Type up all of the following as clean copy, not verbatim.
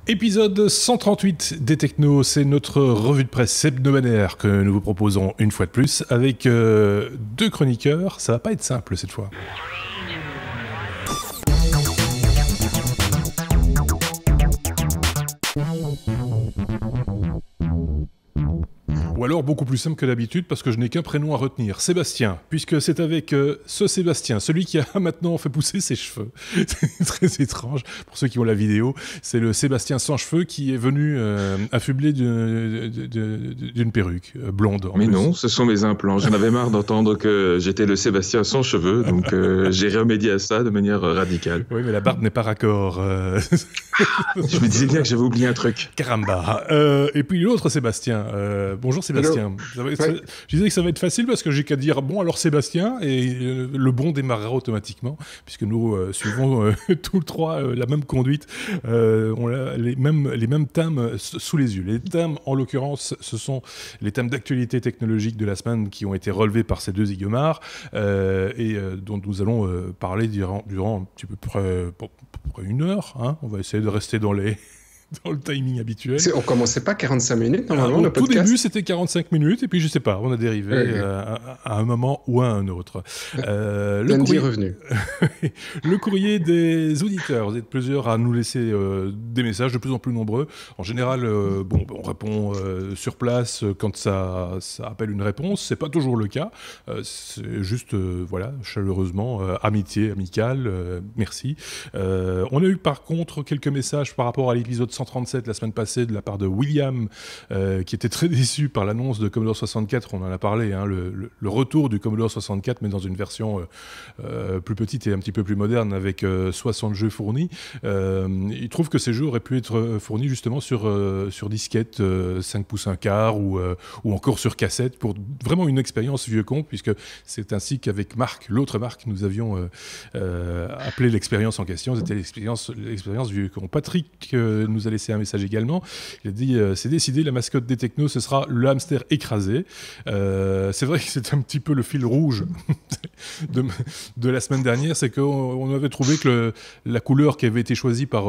Épisode 138 des Technos, c'est notre revue de presse hebdomadaire que nous vous proposons une fois de plus avec deux chroniqueurs. Ça va pas être simple cette fois. Ou alors beaucoup plus simple que d'habitude parce que je n'ai qu'un prénom à retenir, Sébastien, puisque c'est avec ce Sébastien, celui qui a maintenant fait pousser ses cheveux. C'est très étrange pour ceux qui ont la vidéo. C'est le Sébastien sans cheveux qui est venu affublé d'une perruque blonde. Mais non, ce sont mes implants. J'en avais marre d'entendre que j'étais le Sébastien sans cheveux, donc j'ai remédié à ça de manière radicale. Oui, mais la barbe n'est pas raccord. Je me disais bien que j'avais oublié un truc. Caramba. Et puis l'autre Sébastien. Bonjour Sébastien. Je disais que ça va être facile parce que j'ai qu'à dire bon alors Sébastien et le bon démarrera automatiquement puisque nous suivons tous les trois la même conduite. On a les mêmes thèmes sous les yeux. Les thèmes en l'occurrence ce sont les thèmes d'actualité technologique de la semaine qui ont été relevés par ces deux zigomars et dont nous allons parler durant un petit peu près une heure. Hein. On va essayer de rester dans le timing habituel. On commençait pas 45 minutes normalement le podcast. Au tout début c'était 45 minutes et puis je sais pas, on a dérivé à un moment ou à un autre. Le courrier revenu. Le courrier des auditeurs. Vous êtes plusieurs à nous laisser des messages de plus en plus nombreux. En général, on répond sur place quand ça appelle une réponse. C'est pas toujours le cas. C'est juste voilà, chaleureusement, amitié, amicale, merci. On a eu par contre quelques messages par rapport à l'épisode 137 la semaine passée de la part de William qui était très déçu par l'annonce de Commodore 64, on en a parlé, hein, le retour du Commodore 64 mais dans une version plus petite et un petit peu plus moderne avec 60 jeux fournis. Il trouve que ces jeux auraient pu être fournis justement sur disquette 5 pouces 1 quart ou encore sur cassette pour vraiment une expérience vieux con puisque c'est ainsi qu'avec Marc, l'autre Marc, nous avions appelé l'expérience en question, c'était l'expérience vieux con. Patrick nous a laissé un message également. Il a dit c'est décidé, la mascotte des Technos, ce sera le hamster écrasé. C'est vrai que c'est un petit peu le fil rouge de la semaine dernière, c'est qu'on avait trouvé que la couleur qui avait été choisie par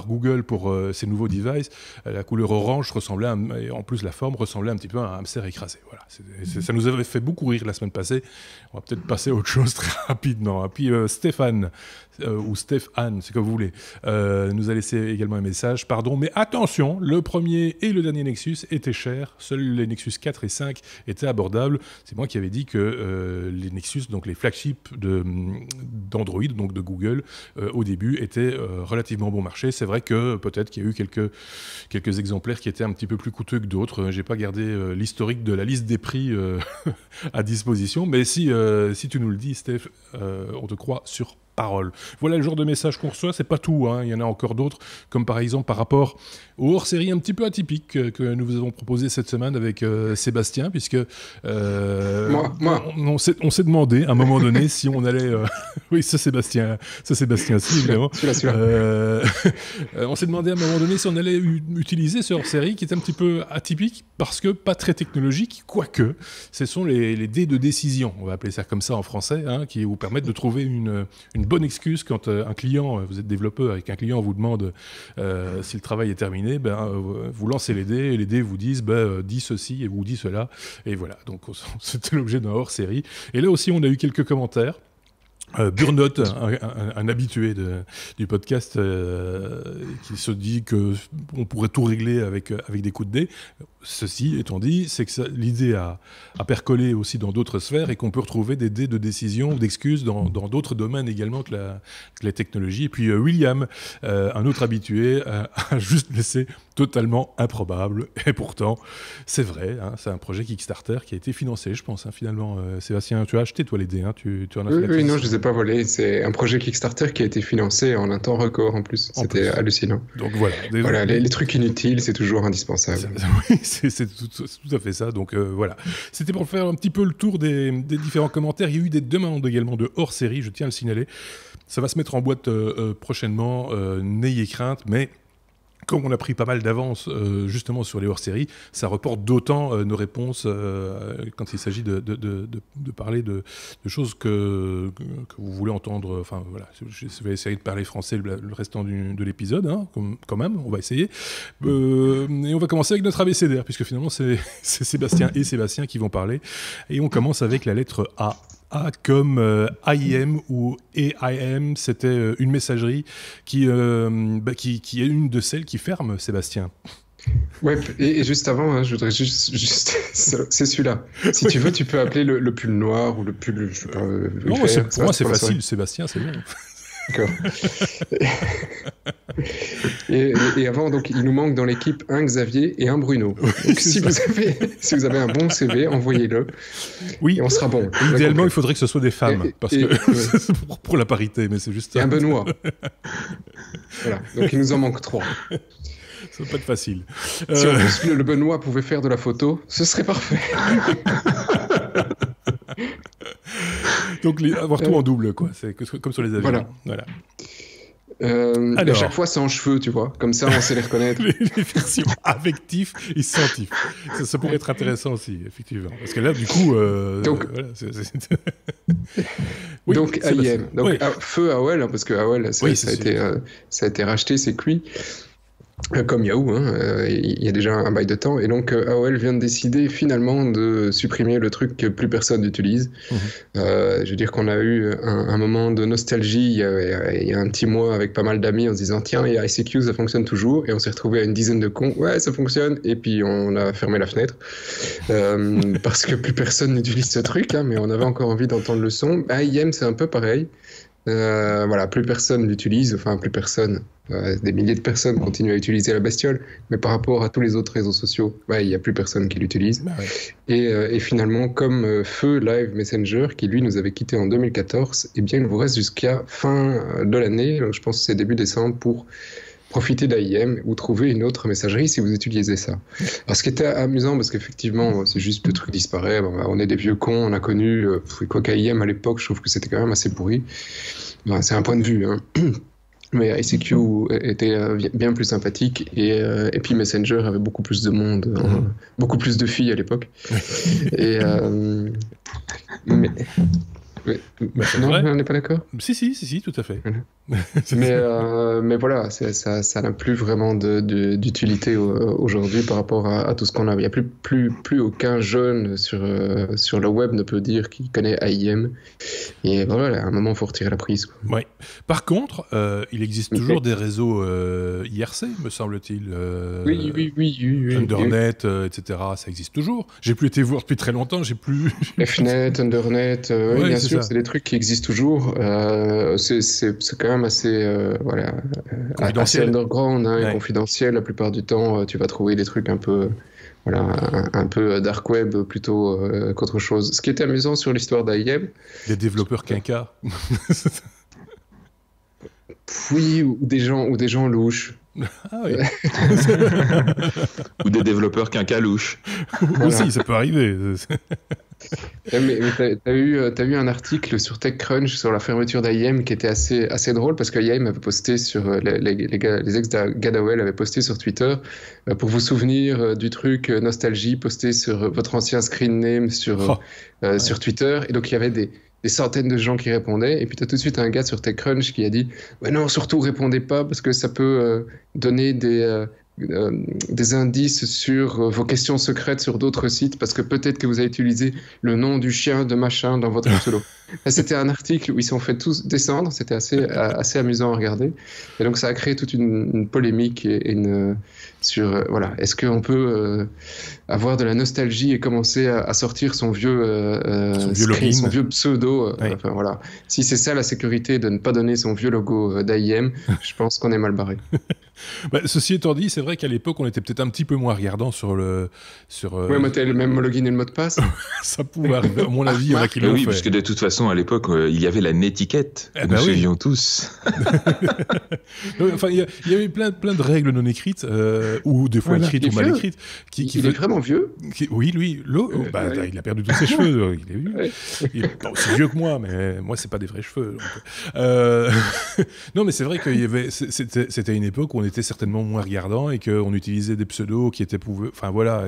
Google pour ces nouveaux devices, la couleur orange ressemblait et en plus la forme ressemblait un petit peu à un hamster écrasé. Voilà. Ça nous avait fait beaucoup rire la semaine passée. On va peut-être passer à autre chose très rapidement. Et puis Stéphane, ou Stéphane, c'est comme vous voulez, nous a laissé également un message. Pardon, mais attention, le premier et le dernier Nexus étaient chers. Seuls les Nexus 4 et 5 étaient abordables. C'est moi qui avais dit que les Nexus, donc les flagships d'Android, donc de Google, au début, étaient relativement bon marché. C'est vrai que peut-être qu'il y a eu quelques exemplaires qui étaient un petit peu plus coûteux que d'autres. J'ai pas gardé l'historique de la liste des prix à disposition, mais si tu nous le dis, Steph, on te croit sur parole. Voilà le genre de message qu'on reçoit, c'est pas tout, hein. Il y en a encore d'autres, comme par exemple par rapport au hors-série un petit peu atypique que nous vous avons proposé cette semaine avec Sébastien, puisque on s'est demandé à un moment donné si on allait... oui, ça Sébastien, si, évidemment. On s'est demandé à un moment donné si on allait utiliser ce hors-série qui est un petit peu atypique, parce que pas très technologique, quoique, ce sont les dés de décision, on va appeler ça comme ça en français, hein, qui vous permettent de trouver une bonne excuse quand un client, vous êtes développeur et qu'un client vous demande si le travail est terminé, vous lancez les dés et les dés vous disent dis ceci et vous dit cela et voilà, donc c'était l'objet d'un hors-série. Et là aussi on a eu quelques commentaires. Burnout, un habitué du podcast qui se dit qu'on pourrait tout régler avec des coups de dés. Ceci étant dit, c'est que l'idée a percolé aussi dans d'autres sphères et qu'on peut retrouver des dés de décision ou d'excuses dans d'autres domaines également que la technologie. Et puis William, un autre habitué, a juste laissé totalement improbable. Et pourtant, c'est vrai, hein, c'est un projet Kickstarter qui a été financé, je pense, hein, finalement. Sébastien, tu as acheté, toi, les dés, hein, tu en as fait Oui, non, je ne les ai pas volés. C'est un projet Kickstarter qui a été financé en un temps record, en plus. C'était hallucinant. Donc voilà. Voilà, les trucs inutiles, c'est toujours indispensable. Oui, c'est tout à fait ça. Donc voilà. C'était pour faire un petit peu le tour des différents commentaires. Il y a eu des demandes également de hors-série, je tiens à le signaler. Ça va se mettre en boîte prochainement, n'ayez crainte, mais comme on a pris pas mal d'avance justement sur les hors-séries, ça reporte d'autant nos réponses quand il s'agit de parler de choses que vous voulez entendre. Enfin voilà, je vais essayer de parler français le restant de l'épisode, hein, quand même, on va essayer. Et on va commencer avec notre abécédaire, puisque finalement c'est Sébastien et Sébastien qui vont parler. Et on commence avec la lettre A. A comme AIM ou AIM, c'était une messagerie qui est une de celles qui ferme, Sébastien. Ouais, et juste avant, hein, je voudrais juste c'est celui-là. Si tu veux, tu peux appeler le pull noir ou le pull. Je sais pas, non, pour moi c'est facile, Sébastien, c'est bon. D'accord. et avant, donc, il nous manque dans l'équipe un Xavier et un Bruno. Donc, si vous avez un bon CV, envoyez-le. Oui. Et on sera bon. Idéalement, il faudrait que ce soit des femmes, parce que pour la parité, mais c'est juste. Et un Benoît. Voilà. Donc il nous en manque 3. Ça va pas être facile. Si en plus le Benoît pouvait faire de la photo, ce serait parfait. Donc avoir tout en double, quoi. C'est comme sur les avions. Voilà. À chaque fois, c'est en cheveux, tu vois. Comme ça, on sait les reconnaître. les versions affectives et sensibles. Ça pourrait être intéressant aussi, effectivement. Parce que là, du coup... donc, voilà, oui, donc AIM. Donc, feu AOL, hein, parce que AOL, ça a été racheté, c'est cuit. Comme Yahoo, il y a déjà un bail de temps. Et donc, AOL vient de décider finalement de supprimer le truc que plus personne n'utilise. Je veux dire qu'on a eu un moment de nostalgie il y a un petit mois avec pas mal d'amis en se disant tiens, il y a ICQ, ça fonctionne toujours. Et on s'est retrouvé à une dizaine de cons. Ouais, ça fonctionne. Et puis, on a fermé la fenêtre. Parce que plus personne n'utilise ce truc, hein, mais on avait encore envie d'entendre le son. AIM, c'est un peu pareil. Voilà, plus personne l'utilise, enfin plus personne, des milliers de personnes continuent à utiliser la bestiole, mais par rapport à tous les autres réseaux sociaux, il n'y a plus personne qui l'utilise. Et finalement, comme Feu Live Messenger, qui lui nous avait quitté en 2014, eh bien il vous reste jusqu'à fin de l'année, je pense que c'est début décembre, pour profiter d'AIM ou trouver une autre messagerie si vous utilisez ça. Alors ce qui était amusant, parce qu'effectivement, c'est juste le truc disparaît, on est des vieux cons, on a connu, quoi qu'AIM à l'époque, je trouve que c'était quand même assez pourri. C'est un point de vue, hein. Mais ICQ était bien plus sympathique et puis Messenger avait beaucoup plus de monde, beaucoup plus de filles à l'époque. Et non, on n'est pas d'accord ? Si, tout à fait. Mais voilà, ça n'a plus vraiment d'utilité aujourd'hui par rapport à tout ce qu'on a. Il n'y a plus aucun jeune sur le web ne peut dire qu'il connaît AIM. Et voilà, à un moment, il faut retirer la prise, quoi. Ouais. Par contre, il existe toujours des réseaux IRC, me semble-t-il. Oui. Undernet, etc. Ça existe toujours. J'ai plus été voir depuis très longtemps. J'ai plus. Fnet, Undernet, bien sûr, c'est des trucs qui existent toujours. C'est quand même assez assez underground, hein, et confidentiel. La plupart du temps, tu vas trouver des trucs un peu dark web plutôt qu'autre chose. Ce qui était amusant sur l'histoire d'AIM, des développeurs quinquas. Oui, ou des gens louches. Ah oui. Ou des développeurs quincalouches. Voilà. Aussi, ça peut arriver. Mais t'as eu un article sur TechCrunch sur la fermeture d'AIM qui était assez drôle parce qu'AIM avait posté sur les ex-Gadawel avaient posté sur Twitter pour vous souvenir du truc nostalgie, posté sur votre ancien screen name sur Twitter, et donc il y avait des centaines de gens qui répondaient, et puis tu as tout de suite un gars sur TechCrunch qui a dit non, surtout répondez pas parce que ça peut donner des indices sur vos questions secrètes sur d'autres sites, parce que peut-être que vous avez utilisé le nom du chien de machin dans votre pseudo. C'était un article où ils se sont fait tous descendre, c'était assez amusant à regarder, et donc ça a créé toute une polémique sur est-ce qu'on peut avoir de la nostalgie et commencer à sortir son vieux pseudo, enfin voilà. Si c'est ça la sécurité, de ne pas donner son vieux logo d'AIM, je pense qu'on est mal barré. Ceci étant dit, c'est vrai qu'à l'époque on était peut-être un petit peu moins regardant sur ouais, mais t'as le même login et le mot de passe. Ça pouvait arriver, à mon avis, il y en a qui l'ont fait. Oui, parce que de toute façon à l'époque il y avait la netiquette que nous suivions tous. Enfin, il y avait plein de règles non écrites, ou des fois écrites ou mal écrites. Il est vraiment vieux. Oui, lui, il a perdu tous ses cheveux. Il est pas aussi vieux que moi, mais moi c'est pas des vrais cheveux. Donc. Non, mais c'est vrai qu'il y avait, c'était une époque où on était certainement moins regardant et qu'on utilisait des pseudos qui étaient enfin voilà,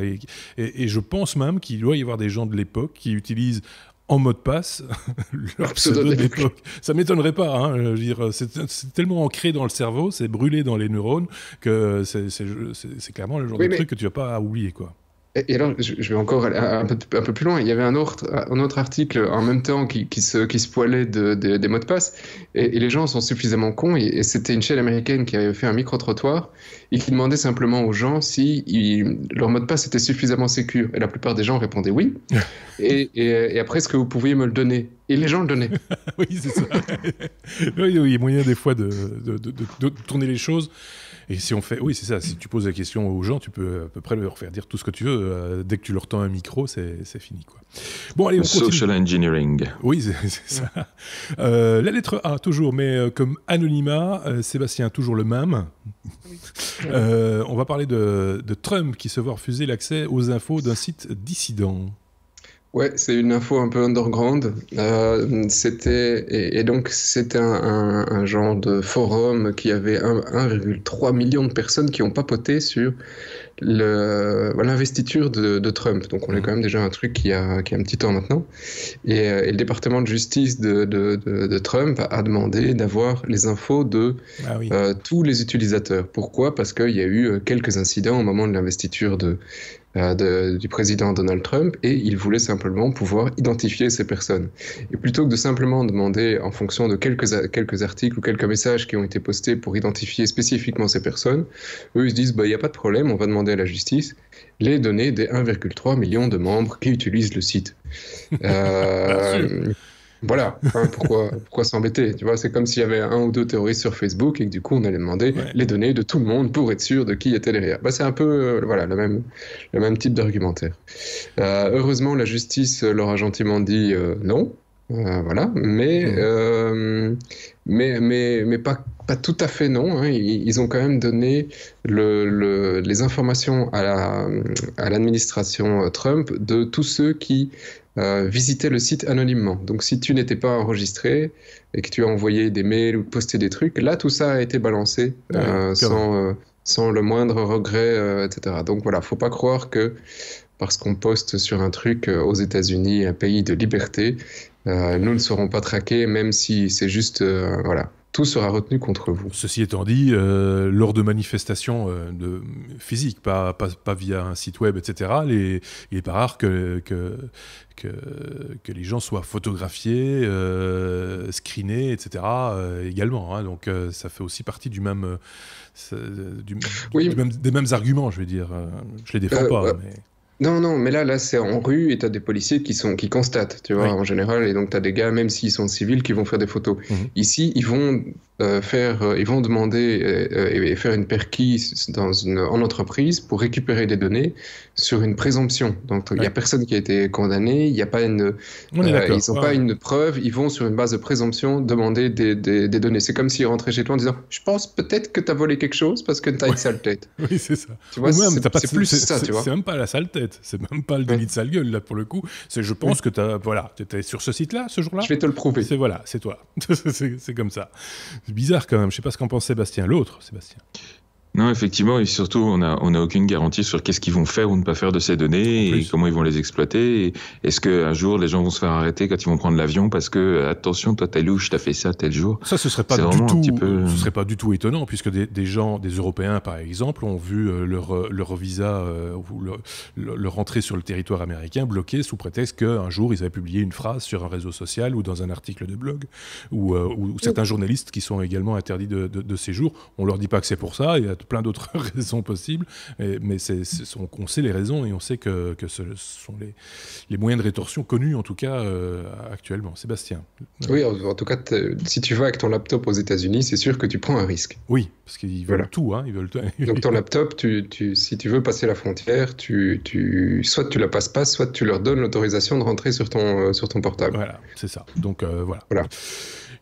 et je pense même qu'il doit y avoir des gens de l'époque qui utilisent en mot de passe leur pseudo de l'époque. Ça m'étonnerait pas, hein, je veux dire, c'est tellement ancré dans le cerveau, c'est brûlé dans les neurones que c'est clairement le genre de truc que tu vas pas oublier, quoi. Et alors, je vais encore aller un peu plus loin. Il y avait un autre article en même temps qui se poilait des mots de passe. Et les gens sont suffisamment cons. Et c'était une chaîne américaine qui avait fait un micro-trottoir et qui demandait simplement aux gens si leur mot de passe était suffisamment sécure. Et la plupart des gens répondaient oui. et après, est-ce que vous pouviez me le donner? Et les gens le donnaient. Oui, c'est ça. Oui, il y a moyen des fois de tourner les choses. Et si on fait, oui, c'est ça. Si tu poses la question aux gens, tu peux à peu près leur faire dire tout ce que tu veux. Dès que tu leur tends un micro, c'est fini, quoi. Bon, allez, on continue. Social engineering. Oui, c'est ça. La lettre A, toujours, mais comme anonymat, Sébastien, toujours le même. On va parler de Trump qui se voit refuser l'accès aux infos d'un site dissident. Ouais, c'est une info un peu underground. C'était un genre de forum qui avait 1,3 million de personnes qui ont papoté sur l'investiture de Trump. Donc on est quand même déjà un truc qui a un petit temps maintenant. Et le département de justice de Trump a demandé d'avoir les infos de tous les utilisateurs. Pourquoi? Parce qu'il y a eu quelques incidents au moment de l'investiture du président Donald Trump, et il voulait simplement pouvoir identifier ces personnes. Et plutôt que de simplement demander en fonction de quelques articles ou quelques messages qui ont été postés pour identifier spécifiquement ces personnes, eux ils se disent il n'y a pas de problème, on va demander à la justice les données des 1,3 million de membres qui utilisent le site. Voilà, hein, pourquoi s'embêter? Tu vois, c'est comme s'il y avait 1 ou 2 terroristes sur Facebook et que du coup on allait demander les données de tout le monde pour être sûr de qui était derrière. C'est un peu le même type d'argumentaire. Heureusement, la justice leur a gentiment dit non. Voilà, mais pas tout à fait non. Hein. Ils ont quand même donné les informations à l'administration Trump de tous ceux qui visitaient le site anonymement. Donc si tu n'étais pas enregistré et que tu as envoyé des mails ou posté des trucs, là tout ça a été balancé sans le moindre regret, etc. Donc voilà, faut pas croire que parce qu'on poste sur un truc aux États-Unis, un pays de liberté, nous ne serons pas traqués, même si c'est juste, voilà, tout sera retenu contre vous. Ceci étant dit, lors de manifestations physiques, pas via un site web, etc., il n'est pas rare que les gens soient photographiés, screenés, etc., également. Hein, donc ça fait aussi partie des mêmes arguments, je veux dire. Je les défends pas, mais... Non, mais là c'est en rue et t'as des policiers qui constatent, tu vois, en général, et donc t'as des gars, même s'ils sont civils, qui vont faire des photos. Ici, ils vont demander et faire une perquise en entreprise pour récupérer des données sur une présomption. Donc il y a personne qui a été condamné, il y a pas ils n'ont pas une preuve, ils vont sur une base de présomption demander des données. C'est comme s'ils rentraient chez toi en disant je pense peut-être que t'as volé quelque chose parce que t'as une sale tête. Oui, c'est ça. Tu vois, c'est plus ça, tu vois. C'est même pas la sale tête, c'est même pas le délit de sale gueule là pour le coup. Je pense que t'étais sur ce site-là ce jour-là. Je vais te le prouver. C'est toi. c'est comme ça. C'est bizarre quand même. Je sais pas ce qu'en pense Sébastien. L'autre, Sébastien. Non, effectivement, et surtout, on a aucune garantie sur qu'est-ce qu'ils vont faire ou ne pas faire de ces données et comment ils vont les exploiter. Et est-ce qu'un jour, les gens vont se faire arrêter quand ils vont prendre l'avion parce que, attention, toi, t'es louche, t'as fait ça tel jour. Ça, ce serait pas du tout étonnant, puisque des gens, des Européens, par exemple, ont vu leur visa ou leur entrée sur le territoire américain bloqué sous prétexte qu'un jour, ils avaient publié une phrase sur un réseau social ou dans un article de blog, ou certains journalistes qui sont également interdits de séjour. On leur dit pas que c'est pour ça, il y a plein d'autres raisons possibles, mais on sait les raisons et on sait que ce sont les moyens de rétorsion connus en tout cas actuellement. Sébastien. Oui, en tout cas, si tu vas avec ton laptop aux États-Unis, c'est sûr que tu prends un risque. Oui, parce qu'ils veulent tout. Hein, ils veulent tout. Donc ton laptop, si tu veux passer la frontière, soit tu la passes pas, soit tu leur donnes l'autorisation de rentrer sur ton portable. Voilà, c'est ça. Donc voilà.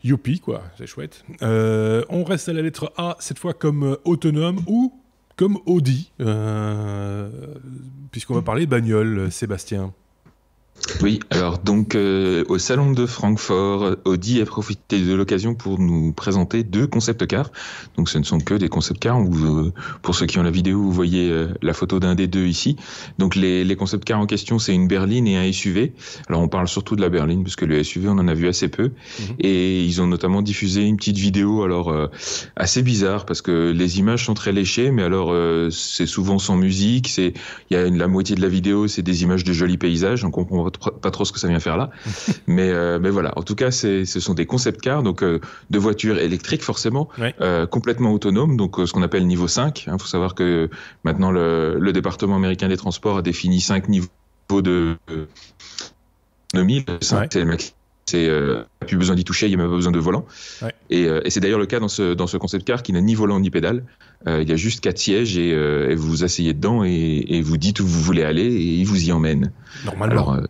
Youpi, quoi, c'est chouette. On reste à la lettre A, cette fois comme autonome ou comme Audi, puisqu'on va parler bagnole, Sébastien. Oui, alors donc au salon de Francfort, Audi a profité de l'occasion pour nous présenter 2 concept cars. Donc ce ne sont que des concept cars où pour ceux qui ont la vidéo, vous voyez la photo d'un des 2 ici. Donc les concept cars en question, c'est une berline et un SUV. Alors on parle surtout de la berline parce que le SUV on en a vu assez peu. Et ils ont notamment diffusé une petite vidéo alors assez bizarre parce que les images sont très léchées, mais alors c'est souvent sans musique, il y a la moitié de la vidéo, c'est des images de jolis paysages, on comprend pas trop ce que ça vient faire là, mais voilà. En tout cas, ce sont des concept cars, donc de voitures électriques forcément, complètement autonomes, donc ce qu'on appelle niveau 5. Il faut savoir que maintenant le département américain des transports a défini 5 niveaux de autonomie. Le 5, c'est le max. Plus besoin d'y toucher, il n'y a même pas besoin de volant. Et c'est d'ailleurs le cas dans ce concept car qui n'a ni volant ni pédale. Il y a juste 4 sièges et vous vous asseyez dedans et vous dites où vous voulez aller et il vous y emmène. Normalement. Alors,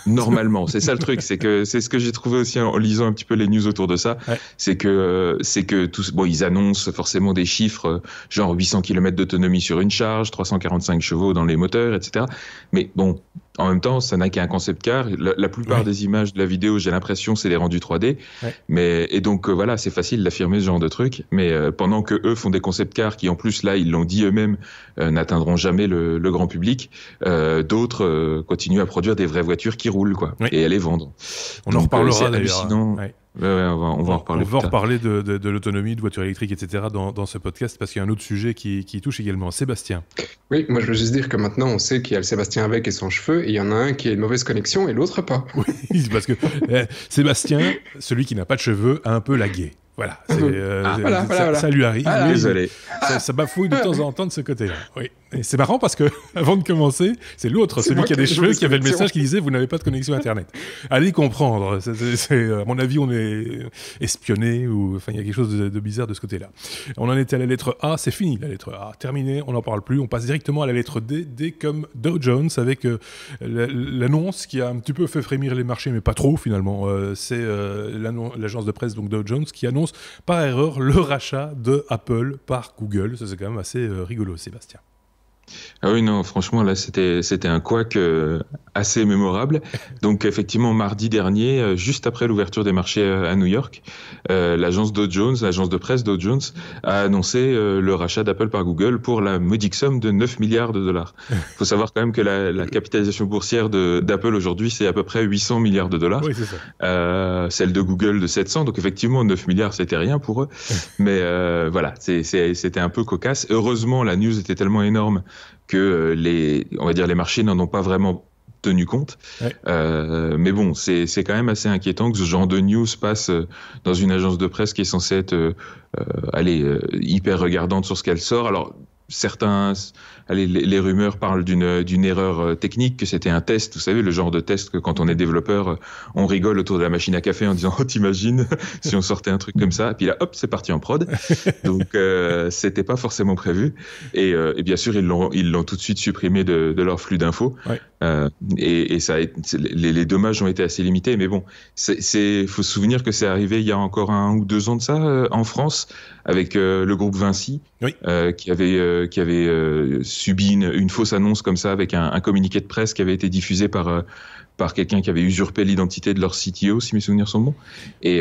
normalement, c'est ça le truc, c'est ce que j'ai trouvé aussi en lisant un petit peu les news autour de ça, c'est que tous, bon, ils annoncent forcément des chiffres genre 800 km d'autonomie sur une charge, 345 chevaux dans les moteurs, etc. Mais bon, en même temps, ça n'a qu'un concept car. La plupart des images de la vidéo, j'ai l'impression, c'est des rendus 3D. Et donc, voilà, c'est facile d'affirmer ce genre de truc. Mais pendant que eux font des concept cars qui, en plus, là, ils l'ont dit eux-mêmes, n'atteindront jamais le grand public, d'autres continuent à produire des vraies voitures qui roulent, quoi, et à les vendre. On en reparlera d'ailleurs. On va en reparler. On va reparler de l'autonomie, de voitures électriques, etc. dans ce podcast, parce qu'il y a un autre sujet qui touche également. Sébastien. Oui, moi je veux juste dire que maintenant on sait qu'il y a le Sébastien avec et sans cheveux, et il y en a un qui a une mauvaise connexion et l'autre pas. Oui, parce que Sébastien, celui qui n'a pas de cheveux, a un peu lagué. Voilà, ça lui arrive. Désolé. Ça bafouille de temps en temps de ce côté-là. Oui. Et c'est marrant parce que, avant de commencer, c'est l'autre, celui qui a des cheveux, qui avait le message qui disait « Vous n'avez pas de connexion Internet ». Allez comprendre. À mon avis, on est espionné ou enfin, il y a quelque chose de bizarre de ce côté-là. On en était à la lettre A, c'est fini la lettre A. Terminé, on n'en parle plus. On passe directement à la lettre D, D comme Dow Jones, avec l'annonce qui a un petit peu fait frémir les marchés, mais pas trop finalement. C'est l'agence de presse, donc Dow Jones, qui annonce par erreur le rachat de Apple par Google. Ça, c'est quand même assez rigolo, Sébastien. Ah oui, non, franchement, là, c'était un couac assez mémorable. Donc, effectivement, mardi dernier, juste après l'ouverture des marchés à New York, l'agence Dow Jones, l'agence de presse Dow Jones, a annoncé le rachat d'Apple par Google pour la modique somme de 9 milliards de dollars. Il faut savoir quand même que la capitalisation boursière d'Apple aujourd'hui, c'est à peu près 800 milliards de dollars. Oui, c'est ça. Celle de Google de 700. Donc, effectivement, 9 milliards, c'était rien pour eux. Mais voilà, c'était un peu cocasse. Heureusement, la news était tellement énorme que on va dire les marchés n'en ont pas vraiment tenu compte. Mais bon, c'est quand même assez inquiétant que ce genre de news passe dans une agence de presse qui est censée être hyper regardante sur ce qu'elle sort. Alors, les rumeurs parlent d'une erreur technique, que c'était un test. Vous savez, le genre de test que quand on est développeur, on rigole autour de la machine à café en disant « Oh, t'imagines si on sortait un truc comme ça ?» Et puis là, hop, c'est parti en prod. Donc, c'était pas forcément prévu. Et bien sûr, ils l'ont tout de suite supprimé de leur flux d'infos. Et les dommages ont été assez limités. Mais bon, faut se souvenir que c'est arrivé il y a encore 1 ou 2 ans de ça, en France, avec le groupe Vinci, qui avait subi une fausse annonce comme ça, avec un communiqué de presse qui avait été diffusé par quelqu'un qui avait usurpé l'identité de leur CTO, si mes souvenirs sont bons. Et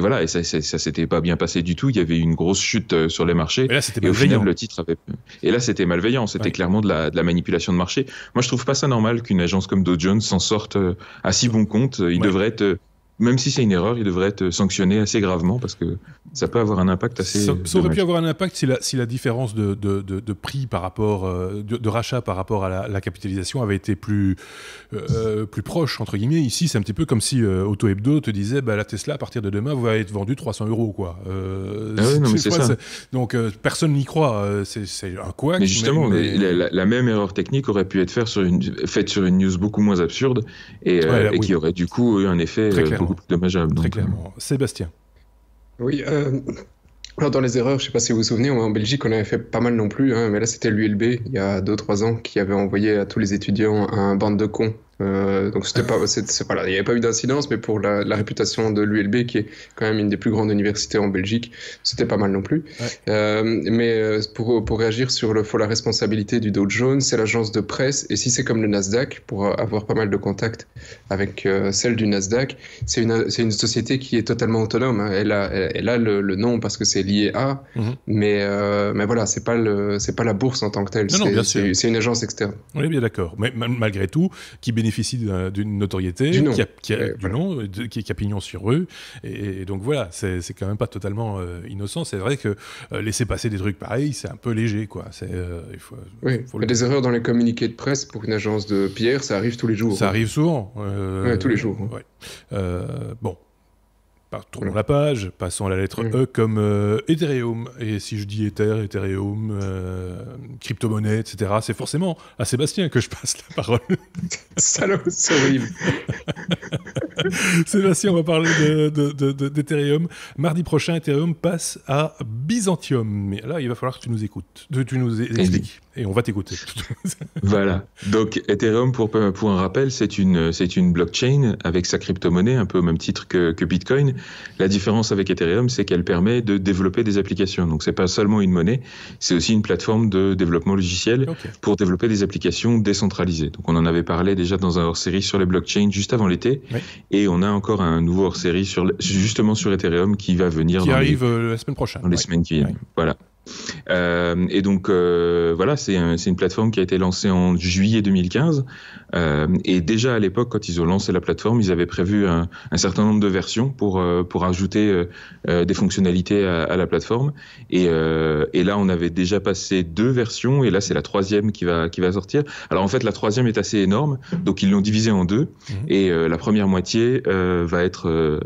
voilà, et ça s'était pas bien passé du tout. Il y avait une grosse chute sur les marchés. Et là, c'était malveillant. Au final, le titre avait... Et là, c'était malveillant. C'était clairement de la manipulation de marché. Moi, je trouve pas ça normal qu'une agence comme Dow Jones s'en sorte à si bon compte. Il devrait être... Même si c'est une erreur, il devrait être sanctionné assez gravement parce que ça peut avoir un impact assez... Ça aurait pu avoir un impact si la différence de prix par rapport, de rachat par rapport à la capitalisation avait été plus proche, entre guillemets. Ici, c'est un petit peu comme si Auto Hebdo te disait la Tesla, à partir de demain, va être vendue 300 €, quoi. Non, mais c'est ça. Donc, personne n'y croit. C'est un couac. Mais justement, la même erreur technique aurait pu être faite sur une news beaucoup moins absurde et qui aurait du coup eu un effet... beaucoup plus dommageable. Très clairement. Sébastien. Oui, alors dans les erreurs, je ne sais pas si vous vous souvenez, en Belgique, on avait fait pas mal non plus, mais là c'était l'ULB, il y a 2-3 ans, qui avait envoyé à tous les étudiants un bande de cons Donc c'était pas, voilà, il n'y avait pas eu d'incidence, mais pour la réputation de l'ULB, qui est quand même une des plus grandes universités en Belgique, c'était pas mal non plus. Mais pour réagir sur la responsabilité du Dow Jones, c'est l'agence de presse, et si c'est comme le Nasdaq, pour avoir pas mal de contacts avec celle du Nasdaq, c'est une société qui est totalement autonome. Hein. Elle a le nom parce que c'est lié à, mais voilà, c'est pas la bourse en tant que telle. C'est une agence externe. On est bien d'accord. Mais malgré tout, qui bénéficie d'une notoriété, qui a pignon sur rue, et donc voilà, c'est quand même pas totalement innocent. C'est vrai que laisser passer des trucs pareils, c'est un peu léger, quoi. Il y a des erreurs dans les communiqués de presse pour une agence de PR, ça arrive tous les jours. Ça arrive souvent. Tous les jours. Bon. Tournons la page, passons à la lettre E comme Ethereum. Et si je dis Ethereum, crypto-monnaie, etc., c'est forcément à Sébastien que je passe la parole. Salaud, c'est horrible. Sébastien, on va parler d'Ethereum. Mardi prochain, Ethereum passe à Byzantium. Mais là, il va falloir que tu nous écoutes, tu nous expliques. Et on va t'écouter. Voilà. Donc, Ethereum, pour un rappel, c'est une blockchain avec sa crypto-monnaie, un peu au même titre que Bitcoin. La différence avec Ethereum, c'est qu'elle permet de développer des applications. Donc, c'est pas seulement une monnaie, c'est aussi une plateforme de développement logiciel pour développer des applications décentralisées. Donc, on en avait parlé déjà dans un hors-série sur les blockchains juste avant l'été. Et on a encore un nouveau hors-série justement sur Ethereum qui va venir. Qui arrive la semaine prochaine. Dans les semaines qui viennent. Voilà. Et donc voilà, c'est une plateforme qui a été lancée en juillet 2015 et déjà à l'époque, quand ils ont lancé la plateforme, ils avaient prévu un certain nombre de versions pour ajouter des fonctionnalités à la plateforme et là on avait déjà passé 2 versions et là c'est la 3e qui va sortir. Alors en fait la 3e est assez énorme, donc ils l'ont divisée en 2 et la première moitié va être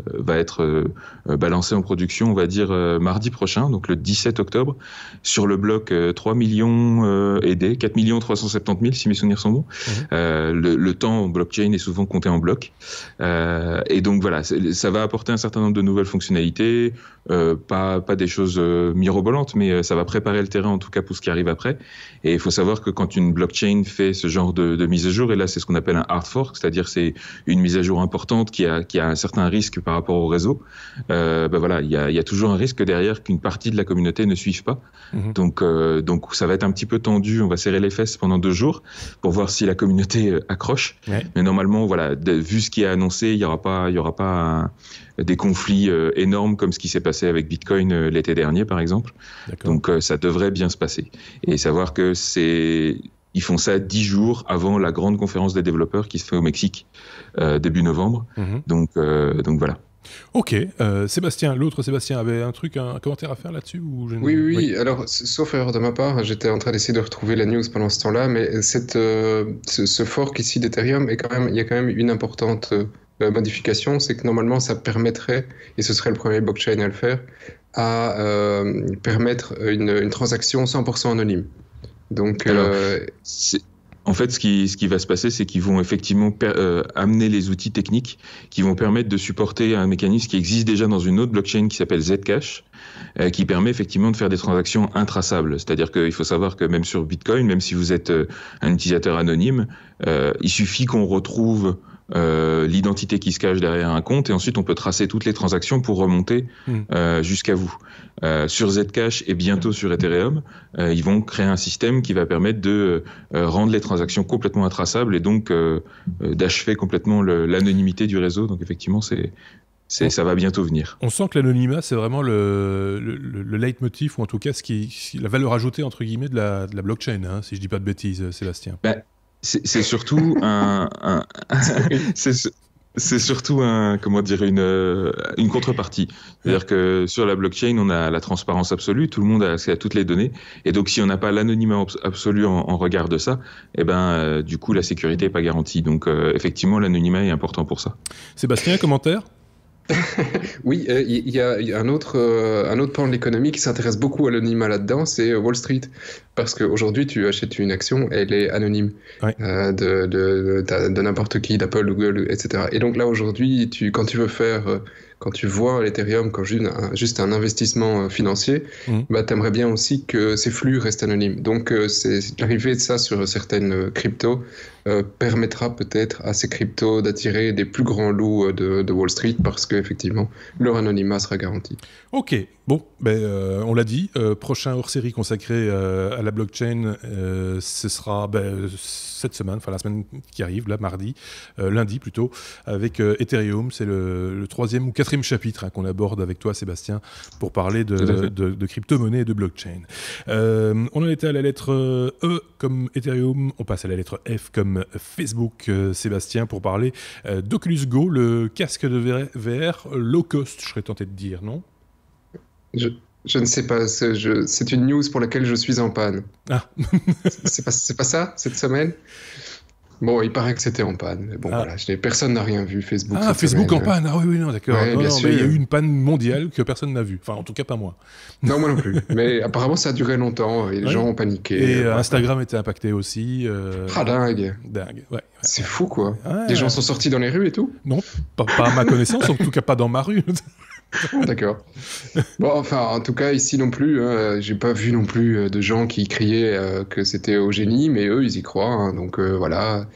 balancée en production, on va dire mardi prochain, donc le 17 octobre. Sur le bloc 3 millions aidés, 4 370 000 si mes souvenirs sont bons. Le temps en blockchain est souvent compté en blocs. Et donc voilà, ça va apporter un certain nombre de nouvelles fonctionnalités, pas des choses mirobolantes, mais ça va préparer le terrain en tout cas pour ce qui arrive après. Et il faut savoir que quand une blockchain fait ce genre de mise à jour, et là c'est ce qu'on appelle un hard fork, c'est-à-dire c'est une mise à jour importante qui a un certain risque par rapport au réseau, voilà, il y a toujours un risque derrière qu'une partie de la communauté ne suive pas. Donc ça va être un petit peu tendu, on va serrer les fesses pendant 2 jours pour voir si la communauté accroche. Mais normalement, voilà, vu ce qui est annoncé, il y aura pas des conflits énormes comme ce qui s'est passé avec Bitcoin l'été dernier, par exemple. Donc ça devrait bien se passer. Et savoir que ils font ça 10 jours avant la grande conférence des développeurs qui se fait au Mexique début novembre. Donc voilà. Ok, l'autre Sébastien avait un commentaire à faire là-dessus ou Oui. Alors, sauf erreur de ma part, j'étais en train d'essayer de retrouver la news pendant ce temps-là, mais ce fork ici d'Ethereum, il y a quand même une importante modification, c'est que normalement ça permettrait, et ce serait le premier blockchain à le faire, à permettre une transaction 100% anonyme. Donc, en fait, ce qui va se passer, c'est qu'ils vont effectivement amener les outils techniques qui vont permettre de supporter un mécanisme qui existe déjà dans une autre blockchain qui s'appelle Zcash, qui permet effectivement de faire des transactions intraçables. C'est-à-dire qu'il faut savoir que même sur Bitcoin, même si vous êtes un utilisateur anonyme, il suffit qu'on retrouve l'identité qui se cache derrière un compte et ensuite on peut tracer toutes les transactions pour remonter jusqu'à vous. Sur Zcash et bientôt sur Ethereum, ils vont créer un système qui va permettre de rendre les transactions complètement intraçables et donc d'achever complètement l'anonymité du réseau. Donc effectivement, ça va bientôt venir. On sent que l'anonymat, c'est vraiment le leitmotiv, ou en tout cas la valeur ajoutée entre guillemets de la blockchain, hein, si je dis pas de bêtises, Sébastien. C'est surtout c'est surtout une contrepartie. C'est-à-dire que sur la blockchain, on a la transparence absolue, tout le monde a accès à toutes les données, et donc si on n'a pas l'anonymat absolu en regard de ça, du coup la sécurité est pas garantie. Donc effectivement, l'anonymat est important pour ça. Sébastien, commentaire ? Oui, il y a un autre pan de l'économie qui s'intéresse beaucoup à l'anonymat là-dedans, c'est Wall Street. Parce qu'aujourd'hui, tu achètes une action, elle est anonyme de n'importe qui, d'Apple, Google, etc. Et donc là, aujourd'hui, quand tu veux quand tu vois l'Ethereum comme juste un investissement financier, bah, tu aimerais bien aussi que ces flux restent anonymes. Donc, l'arrivée de ça sur certaines cryptos permettra peut-être à ces cryptos d'attirer des plus grands loups de Wall Street parce qu'effectivement, leur anonymat sera garanti. Ok, bon, on l'a dit, prochain hors-série consacré à la blockchain, ce sera cette semaine, enfin la semaine qui arrive, là, lundi plutôt, avec Ethereum. C'est le 3e ou 4e chapitre qu'on aborde avec toi, Sébastien, pour parler de crypto-monnaie et de blockchain. On en était à la lettre E comme Ethereum, on passe à la lettre F comme Facebook, Sébastien, pour parler d'Oculus Go, le casque de VR low cost, je serais tenté de dire, non ? Je ne sais pas, c'est une news pour laquelle je suis en panne. Ah. C'est pas ça, cette semaine ? Bon, il paraît que c'était en panne. Mais bon, voilà, personne n'a rien vu, Facebook. Ah, Facebook semaine. En panne. Ah oui, non, d'accord. Ouais, bien sûr. Mais il y a eu une panne mondiale que personne n'a vue. Enfin, en tout cas, pas moi. Non, moi non plus. Mais apparemment, ça a duré longtemps et les gens ont paniqué. Et Instagram était impacté aussi. Ah, dingue. Dingue, ouais. C'est fou, quoi. Ouais, les gens sont sortis dans les rues et tout ? Non, pas à ma connaissance, en tout cas pas dans ma rue. D'accord. Bon, enfin, en tout cas, ici non plus, j'ai pas vu non plus de gens qui criaient que c'était au génie, mais eux, ils y croient, hein, donc voilà.